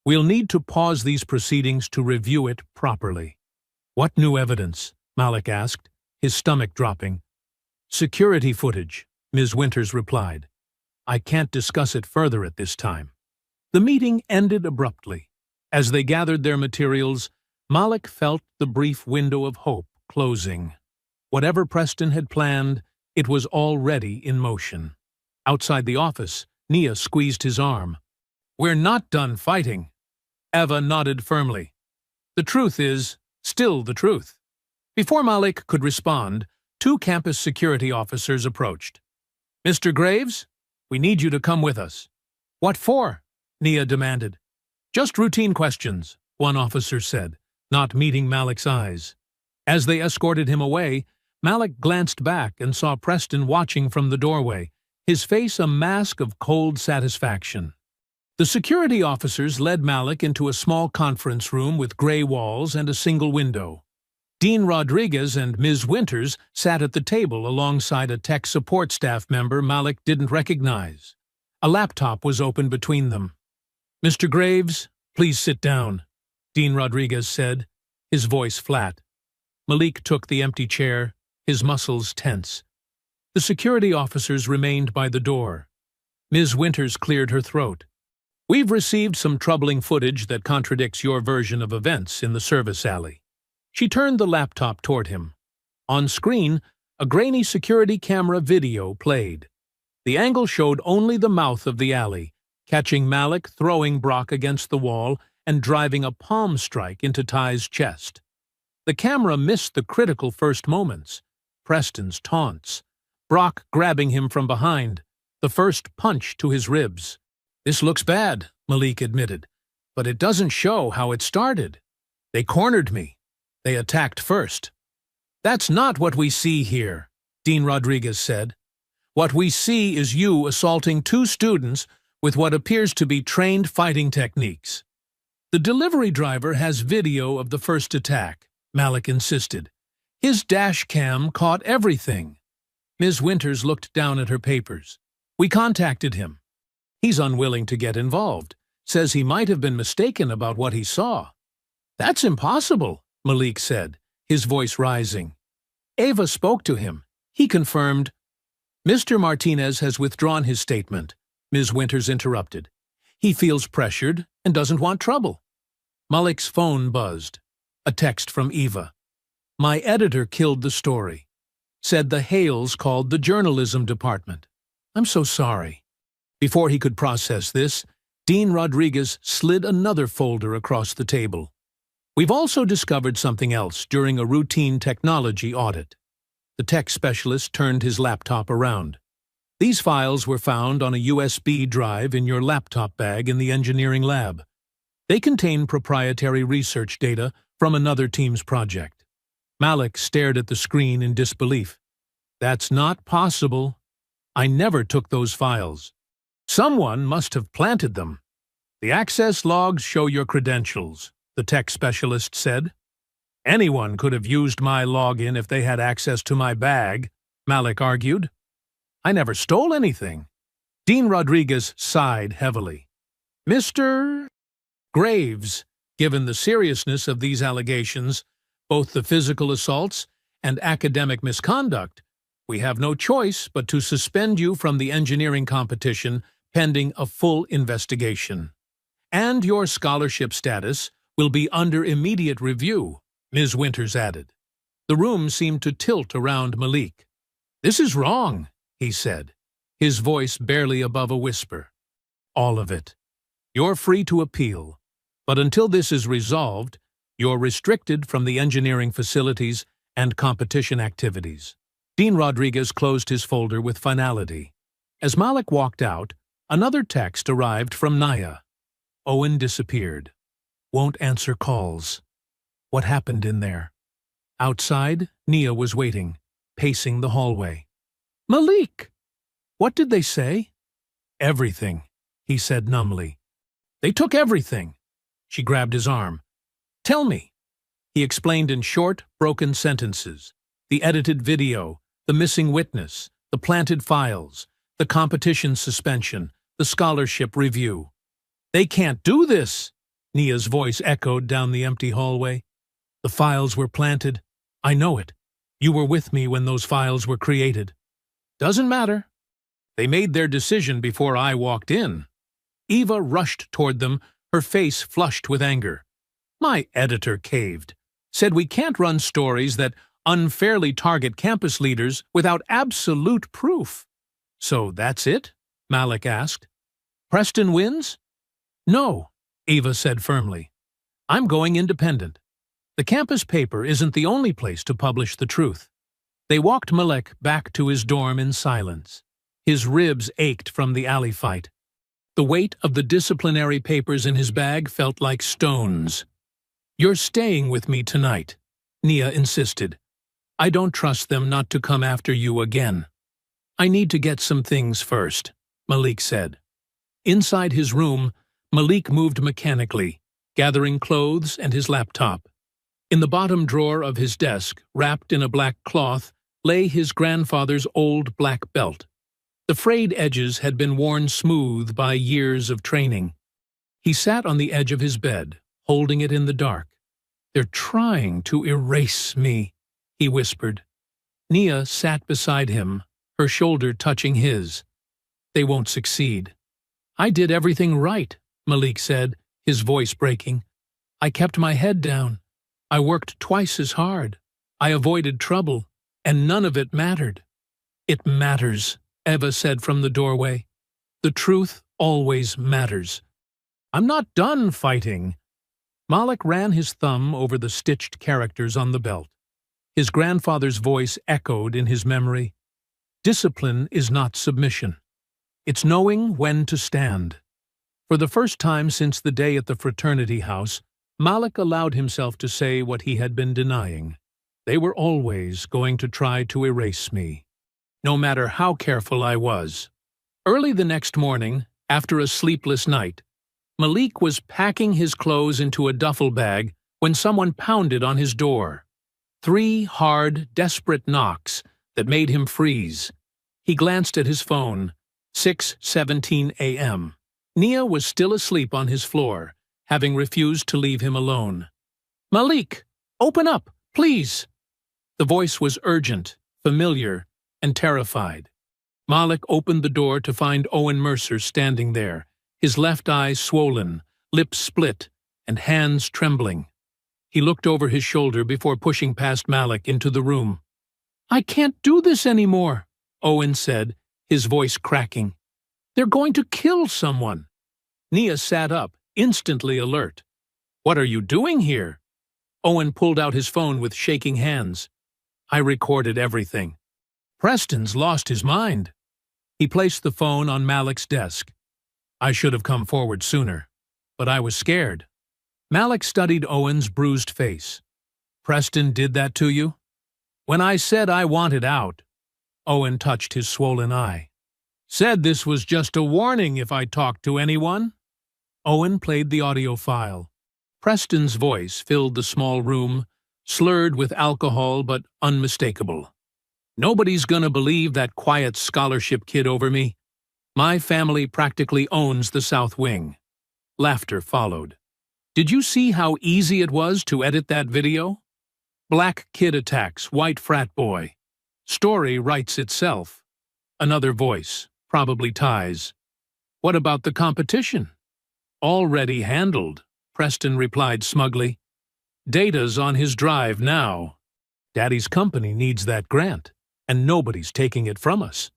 S1: we'll need to pause these proceedings to review it properly. What new evidence? Malik asked, his stomach dropping. Security footage, Ms. Winters replied. I can't discuss it further at this time. The meeting ended abruptly. As they gathered their materials, Malik felt the brief window of hope closing. Whatever Preston had planned, it was already in motion. Outside the office, Nia squeezed his arm. We're not done fighting. Eva nodded firmly. The truth is still the truth. Before Malik could respond, two campus security officers approached. Mr. Graves, we need you to come with us. What for? Nia demanded. Just routine questions, one officer said, not meeting Malik's eyes. As they escorted him away, Malik glanced back and saw Preston watching from the doorway, his face a mask of cold satisfaction. The security officers led Malik into a small conference room with gray walls and a single window. Dean Rodriguez and Ms. Winters sat at the table alongside a tech support staff member Malik didn't recognize. A laptop was open between them. "Mr. Graves, please sit down," Dean Rodriguez said, his voice flat. Malik took the empty chair, his muscles tense. The security officers remained by the door. Ms. Winters cleared her throat. "We've received some troubling footage that contradicts your version of events in the service alley." She turned the laptop toward him. On screen, a grainy security camera video played. The angle showed only the mouth of the alley, catching Malik throwing Brock against the wall and driving a palm strike into Ty's chest. The camera missed the critical first moments: Preston's taunts, Brock grabbing him from behind, the first punch to his ribs. "This looks bad," Malik admitted, "but it doesn't show how it started. They cornered me. They attacked first." "That's not what we see here," Dean Rodriguez said. "What we see is you assaulting two students with what appears to be trained fighting techniques." "The delivery driver has video of the first attack," Malik insisted. "His dash cam caught everything." Ms. Winters looked down at her papers. "We contacted him. He's unwilling to get involved, says he might have been mistaken about what he saw." "That's impossible," Malik said, his voice rising. "Ava spoke to him. He confirmed—" "Mr. Martinez has withdrawn his statement," Ms. Winters interrupted. "He feels pressured and doesn't want trouble." Malik's phone buzzed. A text from Eva. "My editor killed the story. Said the Hales called the journalism department. I'm so sorry." Before he could process this, Dean Rodriguez slid another folder across the table. "We've also discovered something else during a routine technology audit." The tech specialist turned his laptop around. "These files were found on a USB drive in your laptop bag in the engineering lab. They contain proprietary research data from another team's project." Malik stared at the screen in disbelief. "That's not possible. I never took those files. Someone must have planted them." "The access logs show your credentials," the tech specialist said. "Anyone could have used my login if they had access to my bag," Malik argued. "I never stole anything." Dean Rodriguez sighed heavily. "Mr. Graves, given the seriousness of these allegations, both the physical assaults and academic misconduct, we have no choice but to suspend you from the engineering competition pending a full investigation. And your scholarship status will be under immediate review," Ms. Winters added. The room seemed to tilt around Malik. "This is wrong," he said, his voice barely above a whisper. "All of it. You're free to appeal, but until this is resolved, you're restricted from the engineering facilities and competition activities." Dean Rodriguez closed his folder with finality. As Malik walked out, another text arrived from Naya. "Owen disappeared. Won't answer calls. What happened in there?" Outside, Nia was waiting, pacing the hallway. "Malik! What did they say?" "Everything," he said numbly. "They took everything." She grabbed his arm. "Tell me." He explained in short, broken sentences. The edited video, the missing witness, the planted files, the competition suspension, the scholarship review. "They can't do this," Nia's voice echoed down the empty hallway. "The files were planted. I know it. You were with me when those files were created." "Doesn't matter. They made their decision before I walked in." Eva rushed toward them, her face flushed with anger. "My editor caved. Said we can't run stories that unfairly target campus leaders without absolute proof." "So that's it?" Malik asked. "Preston wins?" "No," Eva said firmly. "I'm going independent. The campus paper isn't the only place to publish the truth." They walked Malik back to his dorm in silence. His ribs ached from the alley fight. The weight of the disciplinary papers in his bag felt like stones. "You're staying with me tonight," Nia insisted. "I don't trust them not to come after you again." "I need to get some things first," Malik said. Inside his room, Malik moved mechanically, gathering clothes and his laptop. In the bottom drawer of his desk, wrapped in a black cloth, lay his grandfather's old black belt. The frayed edges had been worn smooth by years of training. He sat on the edge of his bed, holding it in the dark. "They're trying to erase me," he whispered. Nia sat beside him, her shoulder touching his. "They won't succeed." "I did everything right," Malik said, his voice breaking. "I kept my head down. I worked twice as hard. I avoided trouble, and none of it mattered." "It matters," Eva said from the doorway. "The truth always matters." "I'm not done fighting." Malik ran his thumb over the stitched characters on the belt. His grandfather's voice echoed in his memory. "Discipline is not submission. It's knowing when to stand." For the first time since the day at the fraternity house, Malik allowed himself to say what he had been denying. "They were always going to try to erase me, no matter how careful I was." Early the next morning, after a sleepless night, Malik was packing his clothes into a duffel bag when someone pounded on his door. 3 hard, desperate knocks that made him freeze. He glanced at his phone. 6:17 a.m. Nia was still asleep on his floor, having refused to leave him alone. "Malik, open up, please!" The voice was urgent, familiar, and terrified. Malik opened the door to find Owen Mercer standing there, his left eye swollen, lips split, and hands trembling. He looked over his shoulder before pushing past Malik into the room. "I can't do this anymore," Owen said, his voice cracking. "They're going to kill someone." Nia sat up, instantly alert. "What are you doing here?" Owen pulled out his phone with shaking hands. "I recorded everything. Preston's lost his mind." He placed the phone on Malik's desk. "I should have come forward sooner, but I was scared." Malik studied Owen's bruised face. "Preston did that to you?" "When I said I wanted out." Owen touched his swollen eye. "Said this was just a warning if I talked to anyone." Owen played the audio file. Preston's voice filled the small room, slurred with alcohol but unmistakable. "Nobody's gonna believe that quiet scholarship kid over me. My family practically owns the South Wing." Laughter followed. "Did you see how easy it was to edit that video? Black kid attacks white frat boy. Story writes itself." Another voice, probably Ty's. "What about the competition?" "Already handled," Preston replied smugly. "Data's on his drive now. Daddy's company needs that grant, and nobody's taking it from us.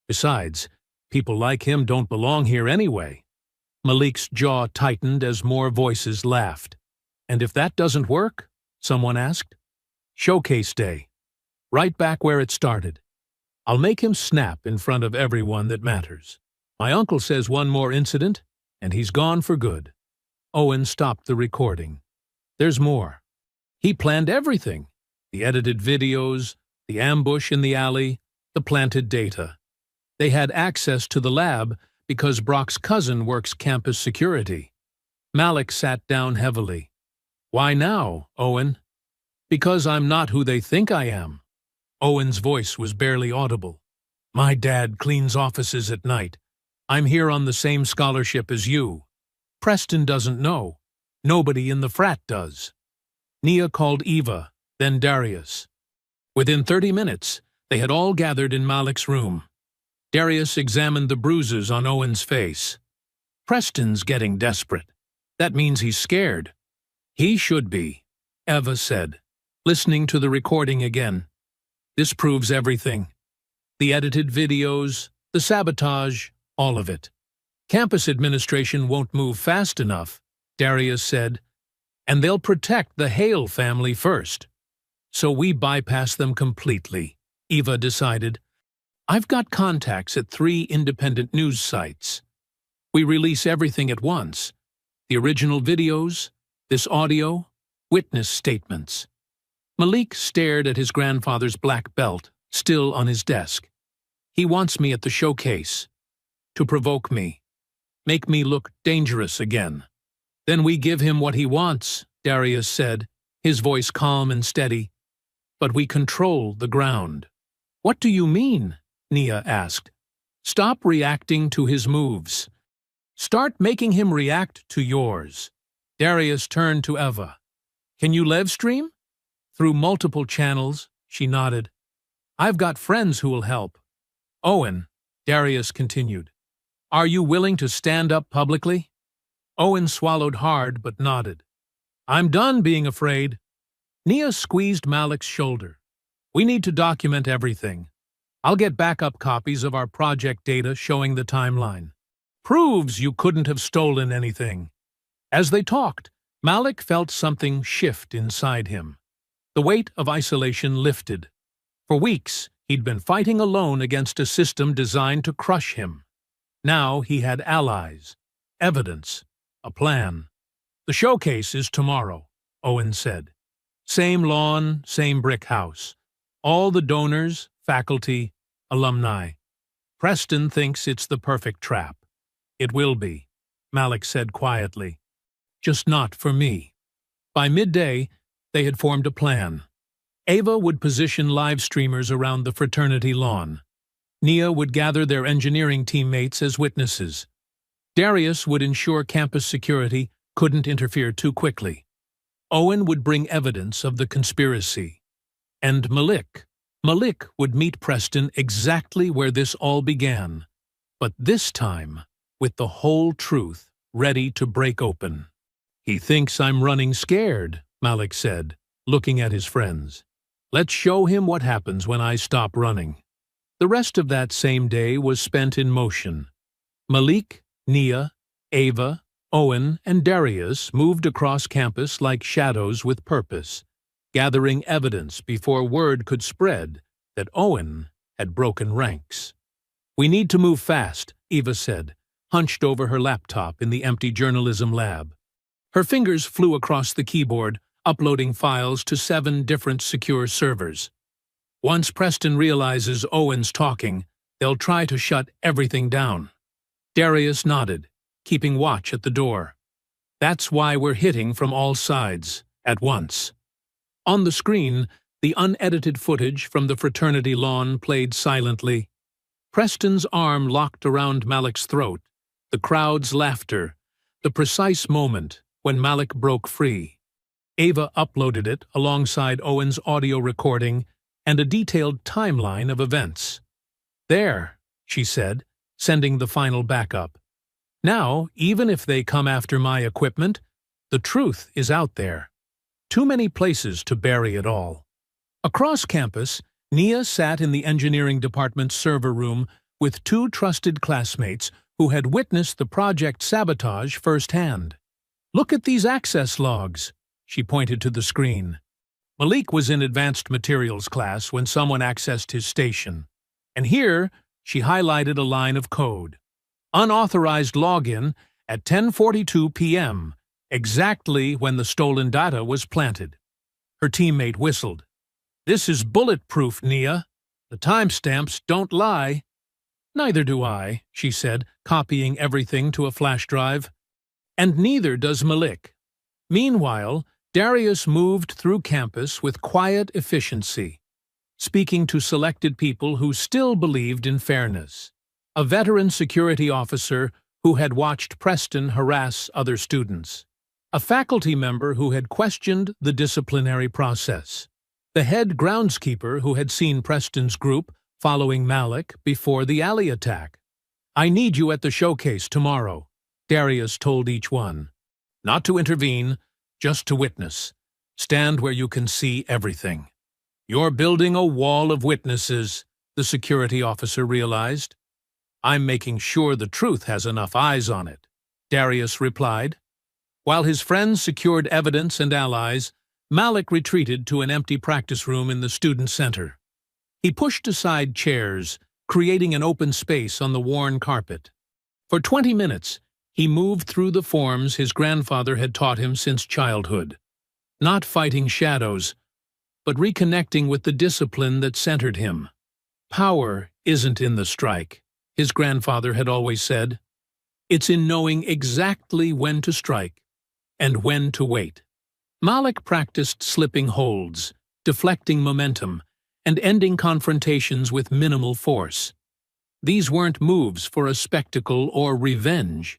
S1: Besides, people like him don't belong here anyway." Malik's jaw tightened as more voices laughed. "And if that doesn't work?" someone asked. "Showcase day. Right back where it started. I'll make him snap in front of everyone that matters. My uncle says one more incident, and he's gone for good." Owen stopped the recording. "There's more. He planned everything. The edited videos, the ambush in the alley, the planted data. They had access to the lab because Brock's cousin works campus security." Malik sat down heavily. "Why now, Owen?" "Because I'm not who they think I am." Owen's voice was barely audible. "My dad cleans offices at night. I'm here on the same scholarship as you. Preston doesn't know. Nobody in the frat does." Nia called Eva, then Darius. Within 30 minutes, they had all gathered in Malik's room. Darius examined the bruises on Owen's face. "Preston's getting desperate. That means he's scared." "He should be," Eva said, listening to the recording again. "This proves everything. The edited videos, the sabotage, all of it. Campus administration won't move fast enough," Darius said, "and they'll protect the Hale family first. So we bypass them completely," Eva decided. "I've got contacts at 3 independent news sites. We release everything at once. The original videos, this audio, witness statements." Malik stared at his grandfather's black belt, still on his desk. "He wants me at the showcase. To provoke me. Make me look dangerous again." "Then we give him what he wants," Darius said. his voice calm and steady. "But we control the ground." "What do you mean?" Nia asked. "Stop reacting to his moves. Start making him react to yours." Darius turned to Eva. "Can you live stream?" "Through multiple channels," she nodded. "I've got friends who will help." "Owen," Darius continued, "are you willing to stand up publicly?" Owen swallowed hard but nodded. "I'm done being afraid." Nia squeezed Malik's shoulder. "We need to document everything. I'll get backup copies of our project data showing the timeline. Proves you couldn't have stolen anything." As they talked, Malik felt something shift inside him. The weight of isolation lifted. For weeks, he'd been fighting alone against a system designed to crush him. Now he had allies, evidence, a plan. "The showcase is tomorrow," Owen said. "Same lawn, same brick house. All the donors, faculty, alumni. Preston thinks it's the perfect trap." "It will be," Malik said quietly. "Just not for me." By midday, they had formed a plan. Eva would position live streamers around the fraternity lawn. Nia would gather their engineering teammates as witnesses. Darius would ensure campus security couldn't interfere too quickly. Owen would bring evidence of the conspiracy. And Malik would meet Preston exactly where this all began, but this time with the whole truth ready to break open. "He thinks I'm running scared," Malik said, looking at his friends. "Let's show him what happens when I stop running." The rest of that same day was spent in motion. Malik, Nia, Eva, Owen, and Darius moved across campus like shadows with purpose, gathering evidence before word could spread that Owen had broken ranks. "We need to move fast," Eva said, hunched over her laptop in the empty journalism lab. Her fingers flew across the keyboard, uploading files to 7 different secure servers. "Once Preston realizes Owen's talking, they'll try to shut everything down." Darius nodded, keeping watch at the door. "That's why we're hitting from all sides, at once." On the screen, the unedited footage from the fraternity lawn played silently. Preston's arm locked around Malik's throat, the crowd's laughter, the precise moment when Malik broke free. Eva uploaded it alongside Owen's audio recording and a detailed timeline of events. "There," she said, sending the final backup. "Now, even if they come after my equipment, the truth is out there. Too many places to bury it all." Across campus, Nia sat in the engineering department's server room with 2 trusted classmates who had witnessed the project sabotage firsthand. "Look at these access logs," she pointed to the screen. Malik was in advanced materials class when someone accessed his station. And here, she highlighted a line of code. "Unauthorized login at 10:42 p.m., exactly when the stolen data was planted." Her teammate whistled. "This is bulletproof, Nia. The timestamps don't lie." "Neither do I," she said, copying everything to a flash drive. "And neither does Malik." Meanwhile, Darius moved through campus with quiet efficiency, speaking to selected people who still believed in fairness. A veteran security officer who had watched Preston harass other students. A faculty member who had questioned the disciplinary process. The head groundskeeper who had seen Preston's group following Malik before the alley attack. "I need you at the showcase tomorrow," Darius told each one. "Not to intervene, just to witness. Stand where you can see everything." "You're building a wall of witnesses," the security officer realized. "I'm making sure the truth has enough eyes on it," Darius replied. While his friends secured evidence and allies, Malik retreated to an empty practice room in the student center. He pushed aside chairs, creating an open space on the worn carpet. For 20 minutes, he moved through the forms his grandfather had taught him since childhood. Not fighting shadows, but reconnecting with the discipline that centered him. "Power isn't in the strike," his grandfather had always said. "It's in knowing exactly when to strike and when to wait." Malik practiced slipping holds, deflecting momentum, and ending confrontations with minimal force. These weren't moves for a spectacle or revenge.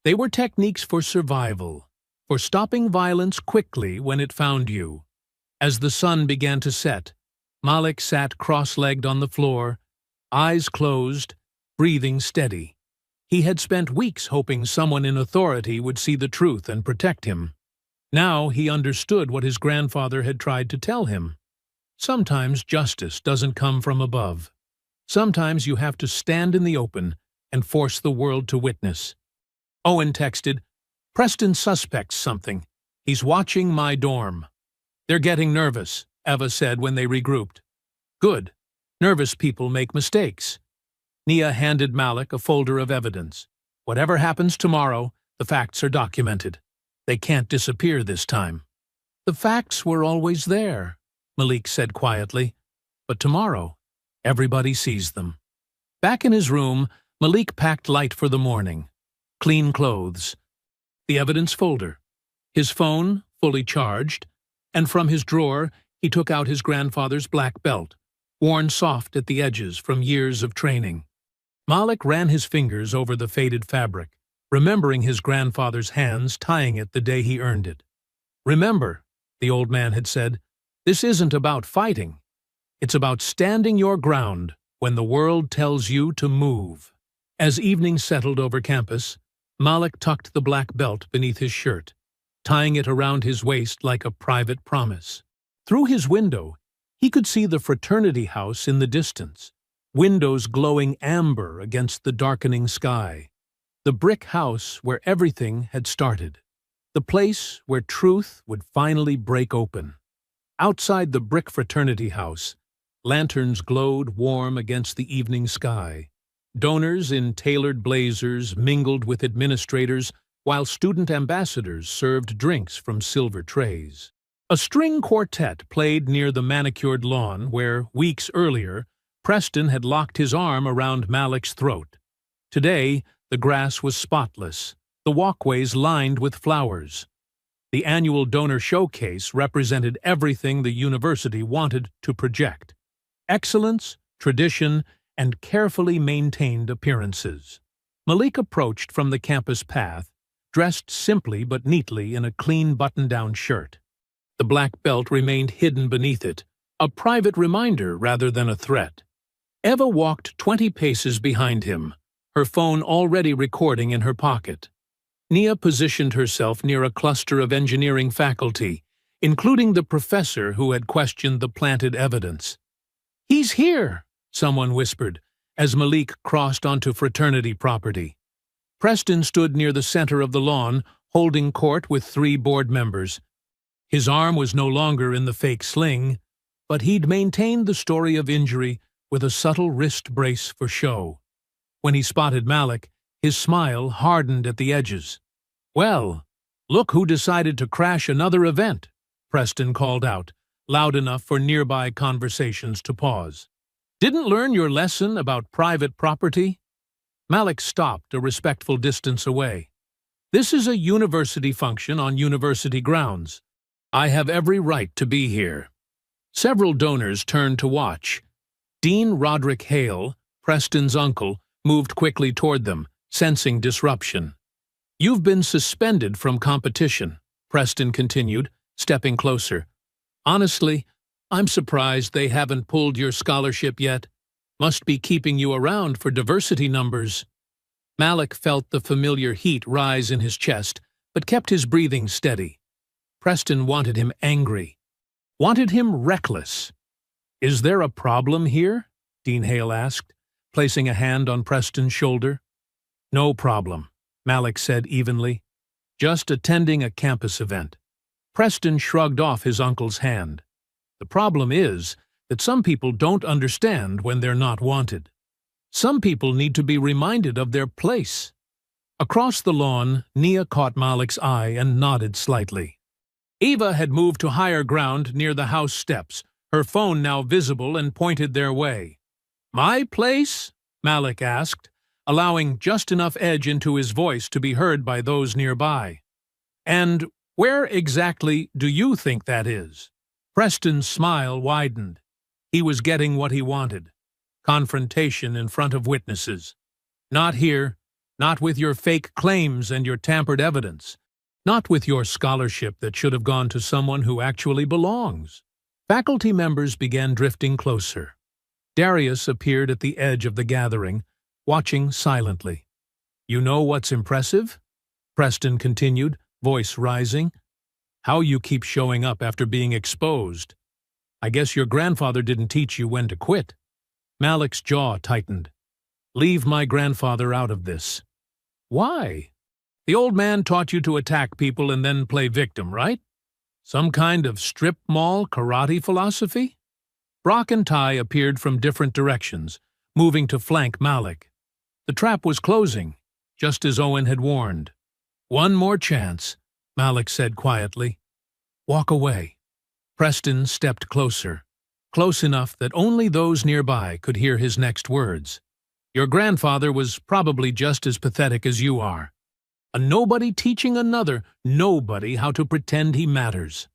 S1: They were techniques for survival, for stopping violence quickly when it found you. As the sun began to set, Malik sat cross-legged on the floor, eyes closed, breathing steady. He had spent weeks hoping someone in authority would see the truth and protect him. Now he understood what his grandfather had tried to tell him. Sometimes justice doesn't come from above. Sometimes you have to stand in the open and force the world to witness. Owen texted, "Preston suspects something. He's watching my dorm." "They're getting nervous," Eva said when they regrouped. "Good. Nervous people make mistakes." Nia handed Malik a folder of evidence. "Whatever happens tomorrow, the facts are documented. They can't disappear this time." "The facts were always there," Malik said quietly. "But tomorrow, everybody sees them." Back in his room, Malik packed light for the morning. Clean clothes, the evidence folder, his phone fully charged, and from his drawer he took out his grandfather's black belt, worn soft at the edges from years of training. Malik ran his fingers over the faded fabric, remembering his grandfather's hands tying it the day he earned it. "Remember," the old man had said, "this isn't about fighting. It's about standing your ground when the world tells you to move." As evening settled over campus, Malik tucked the black belt beneath his shirt, tying it around his waist like a private promise. Through his window, he could see the fraternity house in the distance, windows glowing amber against the darkening sky. The brick house where everything had started. The place where truth would finally break open. Outside the brick fraternity house, lanterns glowed warm against the evening sky. Donors in tailored blazers mingled with administrators, while student ambassadors served drinks from silver trays. A string quartet played near the manicured lawn where, weeks earlier, Preston had locked his arm around Malik's throat. Today, the grass was spotless, the walkways lined with flowers. The annual donor showcase represented everything the university wanted to project: excellence, tradition, and carefully maintained appearances. Malik approached from the campus path, dressed simply but neatly in a clean button-down shirt. The black belt remained hidden beneath it, a private reminder rather than a threat. Eva walked 20 paces behind him, her phone already recording in her pocket. Nia positioned herself near a cluster of engineering faculty, including the professor who had questioned the planted evidence. "He's here," someone whispered, as Malik crossed onto fraternity property. Preston stood near the center of the lawn, holding court with 3 board members. His arm was no longer in the fake sling, but he'd maintained the story of injury with a subtle wrist brace for show. When he spotted Malik, his smile hardened at the edges. "Well, look who decided to crash another event," Preston called out, loud enough for nearby conversations to pause. "Didn't learn your lesson about private property?" Malik stopped a respectful distance away. "This is a university function on university grounds. I have every right to be here." Several donors turned to watch. Dean Roderick Hale, Preston's uncle, moved quickly toward them, sensing disruption. "You've been suspended from competition," Preston continued, stepping closer. "Honestly, I'm surprised they haven't pulled your scholarship yet. Must be keeping you around for diversity numbers." Malik felt the familiar heat rise in his chest, but kept his breathing steady. Preston wanted him angry. Wanted him reckless. "Is there a problem here?" Dean Hale asked, placing a hand on Preston's shoulder. "No problem," Malik said evenly. "Just attending a campus event." Preston shrugged off his uncle's hand. "The problem is that some people don't understand when they're not wanted. Some people need to be reminded of their place." Across the lawn, Nia caught Malik's eye and nodded slightly. Eva had moved to higher ground near the house steps, her phone now visible and pointed their way. "My place?" Malik asked, allowing just enough edge into his voice to be heard by those nearby. "And Where exactly do you think that is? Preston's smile widened. He was getting what he wanted. Confrontation in front of witnesses. Not here, not with your fake claims and your tampered evidence, not with your scholarship that should have gone to someone who actually belongs. Faculty members began drifting closer. Darius appeared at the edge of the gathering, watching silently. You know what's impressive? Preston continued, voice rising. How you keep showing up after being exposed. I guess your grandfather didn't teach you when to quit. Malik's jaw tightened. Leave my grandfather out of this. Why? The old man taught you to attack people and then play victim, right? Some kind of strip mall karate philosophy? Brock and Ty appeared from different directions, moving to flank Malik. The trap was closing, just as Owen had warned. One more chance, Malik said quietly. Walk away. Preston stepped closer, close enough that only those nearby could hear his next words. Your grandfather was probably just as pathetic as you are. A nobody teaching another nobody how to pretend he matters.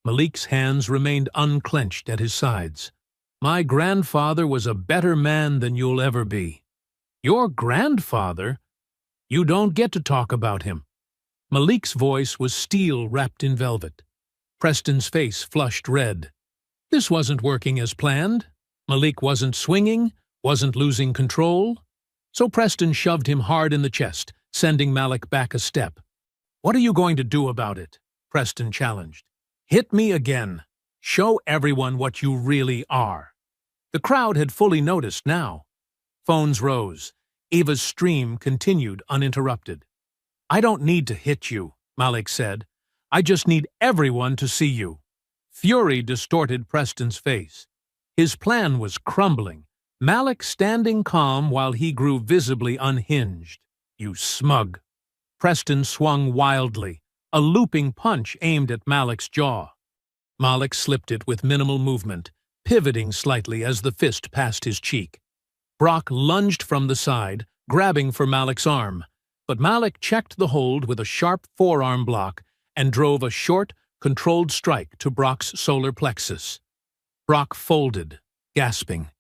S1: Malik's hands remained unclenched at his sides. My grandfather was a better man than you'll ever be. Your grandfather? You don't get to talk about him. Malik's voice was steel wrapped in velvet. Preston's face flushed red. This wasn't working as planned. Malik wasn't swinging, wasn't losing control. So Preston shoved him hard in the chest, sending Malik back a step. What are you going to do about it? Preston challenged. Hit me again. Show everyone what you really are. The crowd had fully noticed now. Phones rose. Eva's stream continued uninterrupted. I don't need to hit you, Malik said. I just need everyone to see you. Fury distorted Preston's face. His plan was crumbling, Malik standing calm while he grew visibly unhinged. You smug. Preston swung wildly, a looping punch aimed at Malik's jaw. Malik slipped it with minimal movement, pivoting slightly as the fist passed his cheek. Brock lunged from the side, grabbing for Malik's arm, but Malik checked the hold with a sharp forearm block and drove a short, controlled strike to Brock's solar plexus. Brock folded, gasping.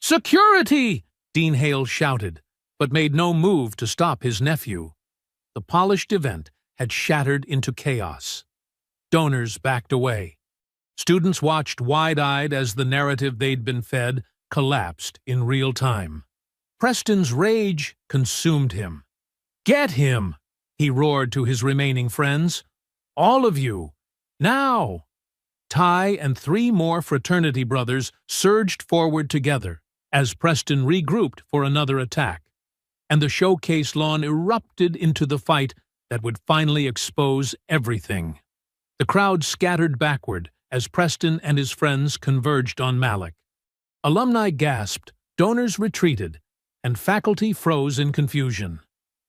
S1: Security! Dean Hale shouted, but made no move to stop his nephew. The polished event had shattered into chaos. Donors backed away. Students watched wide-eyed as the narrative they'd been fed collapsed in real time. Preston's rage consumed him. Get him! He roared to his remaining friends. All of you! Now! Ty and 3 more fraternity brothers surged forward together as Preston regrouped for another attack, and the showcase lawn erupted into the fight that would finally expose everything. The crowd scattered backward as Preston and his friends converged on Malik. Alumni gasped, donors retreated, and faculty froze in confusion.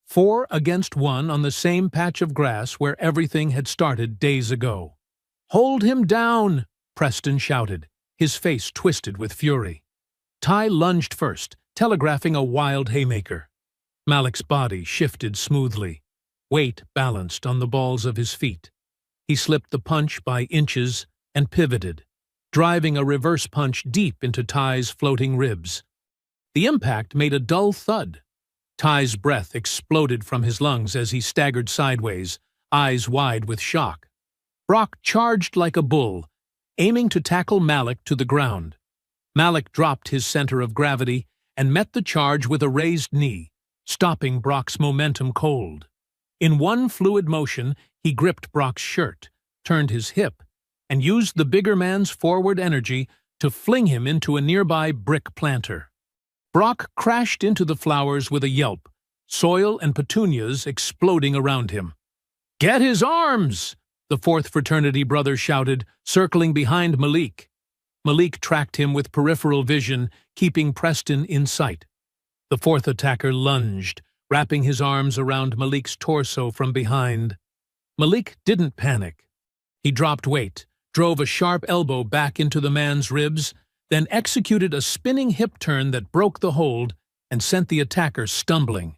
S1: 4 against 1 on the same patch of grass where everything had started days ago. Hold him down, Preston shouted, his face twisted with fury. Ty lunged first, telegraphing a wild haymaker. Malik's body shifted smoothly. Weight balanced on the balls of his feet. He slipped the punch by inches and pivoted, driving a reverse punch deep into Ty's floating ribs. The impact made a dull thud. Ty's breath exploded from his lungs as he staggered sideways, eyes wide with shock. Brock charged like a bull, aiming to tackle Malik to the ground. Malik dropped his center of gravity and met the charge with a raised knee, stopping Brock's momentum cold. In one fluid motion, he gripped Brock's shirt, turned his hip, and used the bigger man's forward energy to fling him into a nearby brick planter. Brock crashed into the flowers with a yelp, soil and petunias exploding around him. "Get his arms!" the 4th fraternity brother shouted, circling behind Malik. Malik tracked him with peripheral vision, keeping Preston in sight. The 4th attacker lunged, wrapping his arms around Malik's torso from behind. Malik didn't panic. He dropped weight, drove a sharp elbow back into the man's ribs, then executed a spinning hip turn that broke the hold and sent the attacker stumbling.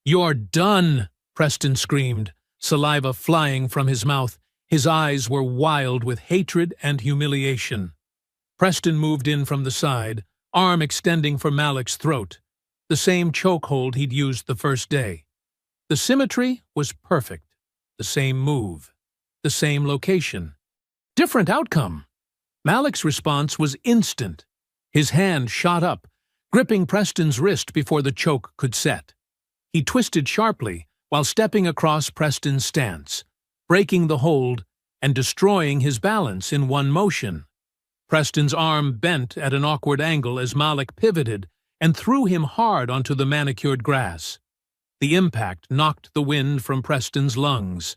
S1: "You're done!" Preston screamed, saliva flying from his mouth, His eyes were wild with hatred and humiliation. Preston moved in from the side, arm extending for Malik's throat, the same chokehold he'd used the first day. The symmetry was perfect. The same move. The same location. Different outcome. Malik's response was instant. His hand shot up, gripping Preston's wrist before the choke could set. He twisted sharply while stepping across Preston's stance, breaking the hold and destroying his balance in one motion. Preston's arm bent at an awkward angle as Malik pivoted and threw him hard onto the manicured grass. The impact knocked the wind from Preston's lungs.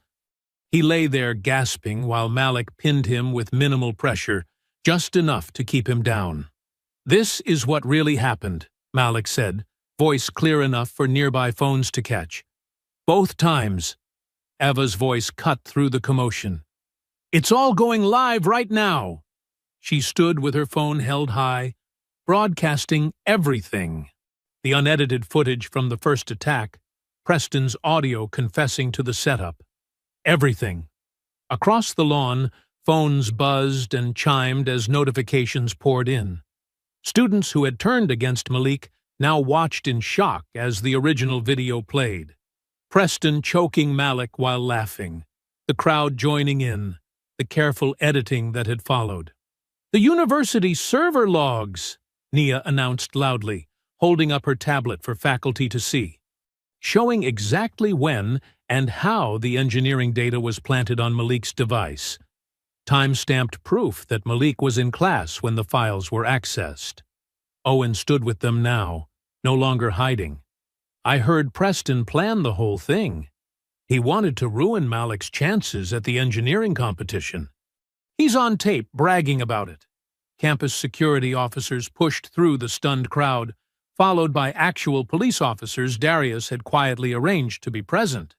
S1: He lay there gasping while Malik pinned him with minimal pressure, just enough to keep him down. "This is what really happened," Malik said, voice clear enough for nearby phones to catch. "Both times." Eva's voice cut through the commotion. "It's all going live right now." She stood with her phone held high, broadcasting everything. The unedited footage from the first attack, Preston's audio confessing to the setup. Everything. Across the lawn, phones buzzed and chimed as notifications poured in. Students who had turned against Malik now watched in shock as the original video played. Preston choking Malik while laughing, the crowd joining in, the careful editing that had followed. "The university server logs," Nia announced loudly, holding up her tablet for faculty to see, showing exactly when and how the engineering data was planted on Malik's device. Time-stamped proof that Malik was in class when the files were accessed. Owen stood with them now, no longer hiding. "I heard Preston plan the whole thing. He wanted to ruin Malik's chances at the engineering competition. He's on tape bragging about it." Campus security officers pushed through the stunned crowd, followed by actual police officers Darius had quietly arranged to be present.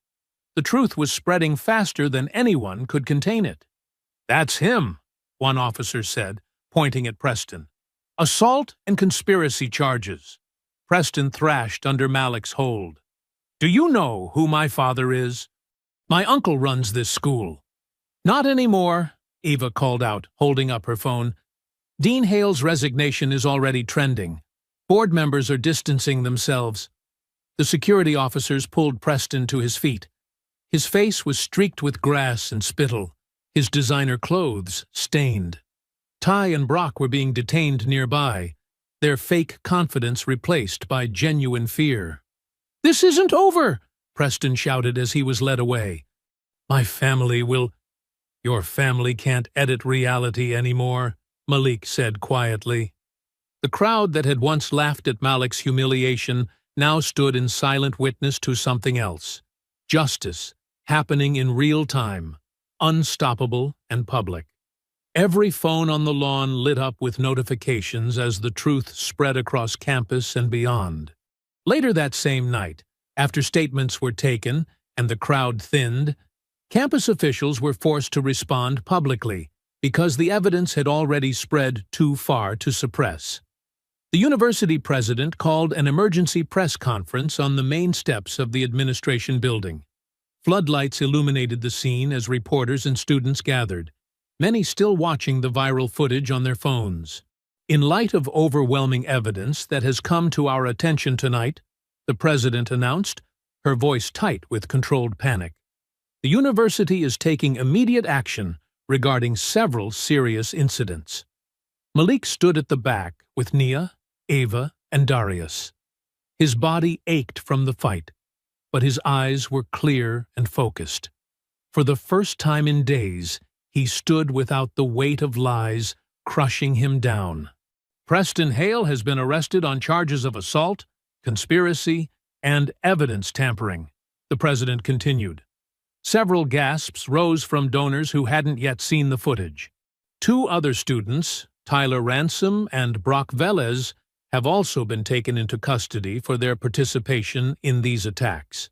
S1: The truth was spreading faster than anyone could contain it. "That's him," one officer said, pointing at Preston. "Assault and conspiracy charges." Preston thrashed under Malik's hold. "Do you know who my father is? My uncle runs this school." "Not anymore," Eva called out, holding up her phone. "Dean Hale's resignation is already trending. Board members are distancing themselves." The security officers pulled Preston to his feet. His face was streaked with grass and spittle, his designer clothes stained. Ty and Brock were being detained nearby, their fake confidence replaced by genuine fear. "This isn't over," Preston shouted as he was led away. "My family will—" "Your family can't edit reality anymore," Malik said quietly. The crowd that had once laughed at Malik's humiliation now stood in silent witness to something else. Justice, happening in real time, unstoppable and public. Every phone on the lawn lit up with notifications as the truth spread across campus and beyond. Later that same night, after statements were taken and the crowd thinned, campus officials were forced to respond publicly because the evidence had already spread too far to suppress. The university president called an emergency press conference on the main steps of the administration building. Floodlights illuminated the scene as reporters and students gathered, many still watching the viral footage on their phones. "In light of overwhelming evidence that has come to our attention tonight," the president announced, her voice tight with controlled panic, "the university is taking immediate action regarding several serious incidents." Malik stood at the back with Nia, Ava, and Darius. His body ached from the fight, but his eyes were clear and focused. For the first time in days, he stood without the weight of lies crushing him down. "Preston Hale has been arrested on charges of assault, conspiracy, and evidence tampering," the president continued. Several gasps rose from donors who hadn't yet seen the footage. Two other students, Tyler Ransom and Brock Velez, have also been taken into custody for their participation in these attacks.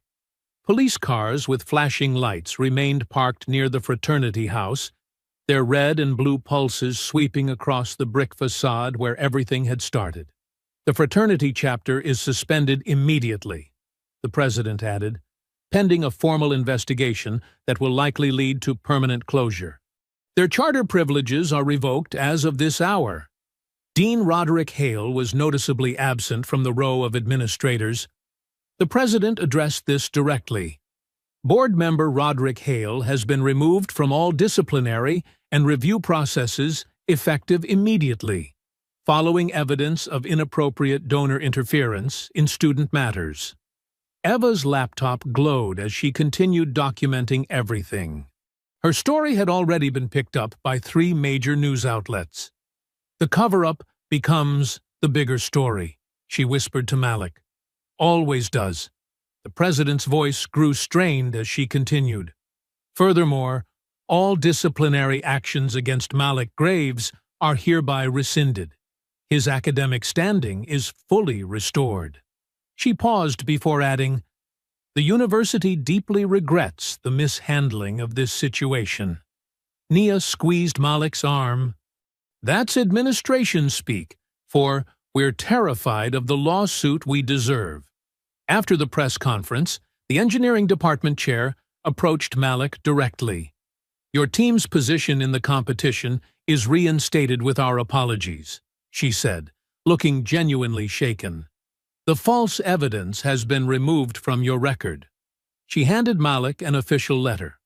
S1: Police cars with flashing lights remained parked near the fraternity house, their red and blue pulses sweeping across the brick facade where everything had started. "The fraternity chapter is suspended immediately," the president added, pending a formal investigation that will likely lead to permanent closure. Their charter privileges are revoked as of this hour. Dean Roderick Hale was noticeably absent from the row of administrators. The president addressed this directly. Board member Roderick Hale has been removed from all disciplinary and review processes effective immediately, following evidence of inappropriate donor interference in student matters. Eva's laptop glowed as she continued documenting everything. Her story had already been picked up by 3 major news outlets. The cover-up becomes the bigger story, she whispered to Malik. Always does. The president's voice grew strained as she continued. Furthermore, all disciplinary actions against Malik Graves are hereby rescinded. His academic standing is fully restored. She paused before adding, "The university deeply regrets the mishandling of this situation." Nia squeezed Malik's arm. "That's administration speak, for we're terrified of the lawsuit we deserve." After the press conference, the engineering department chair approached Malik directly. "Your team's position in the competition is reinstated with our apologies," she said, looking genuinely shaken. "The false evidence has been removed from your record." She handed Malik an official letter.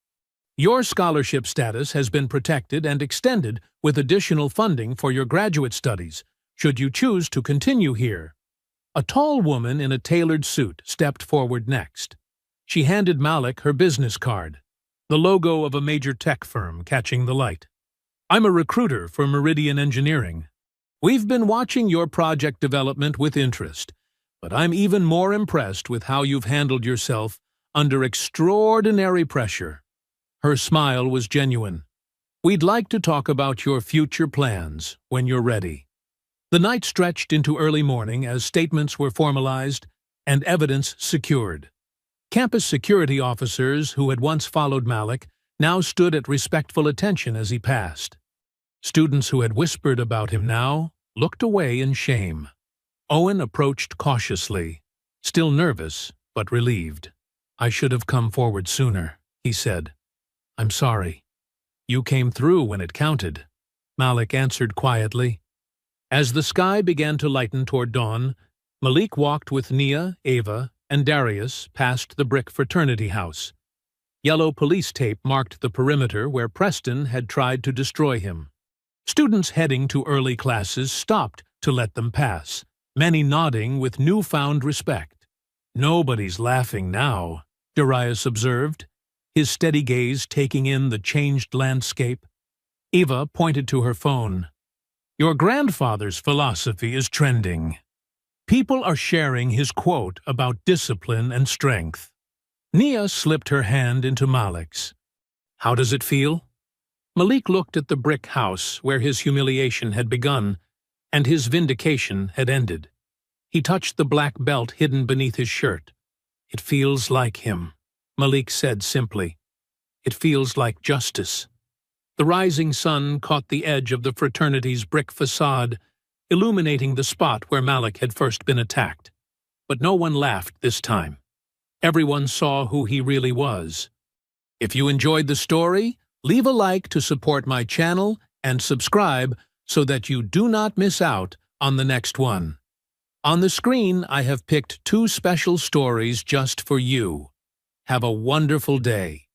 S1: "Your scholarship status has been protected and extended with additional funding for your graduate studies, should you choose to continue here." A tall woman in a tailored suit stepped forward next. She handed Malik her business card, the logo of a major tech firm catching the light. "I'm a recruiter for Meridian Engineering. We've been watching your project development with interest, but I'm even more impressed with how you've handled yourself under extraordinary pressure." Her smile was genuine. "We'd like to talk about your future plans when you're ready." The night stretched into early morning as statements were formalized and evidence secured. Campus security officers who had once followed Malik now stood at respectful attention as he passed. Students who had whispered about him now looked away in shame. Owen approached cautiously, still nervous but relieved. "I should have come forward sooner," he said. "I'm sorry." "You came through when it counted," Malik answered quietly. As the sky began to lighten toward dawn, Malik walked with Nia, Ava, and Darius past the brick fraternity house. Yellow police tape marked the perimeter where Preston had tried to destroy him. Students heading to early classes stopped to let them pass, many nodding with newfound respect. "Nobody's laughing now," Darius observed, his steady gaze taking in the changed landscape. Eva pointed to her phone. "Your grandfather's philosophy is trending. People are sharing his quote about discipline and strength." Nia slipped her hand into Malik's. "How does it feel?" Malik looked at the brick house where his humiliation had begun and his vindication had ended. He touched the black belt hidden beneath his shirt. "It feels like him," Malik said simply. "It feels like justice." The rising sun caught the edge of the fraternity's brick facade, illuminating the spot where Malik had first been attacked. But no one laughed this time. Everyone saw who he really was. If you enjoyed the story, leave a like to support my channel and subscribe so that you do not miss out on the next one. On the screen, I have picked 2 special stories just for you. Have a wonderful day.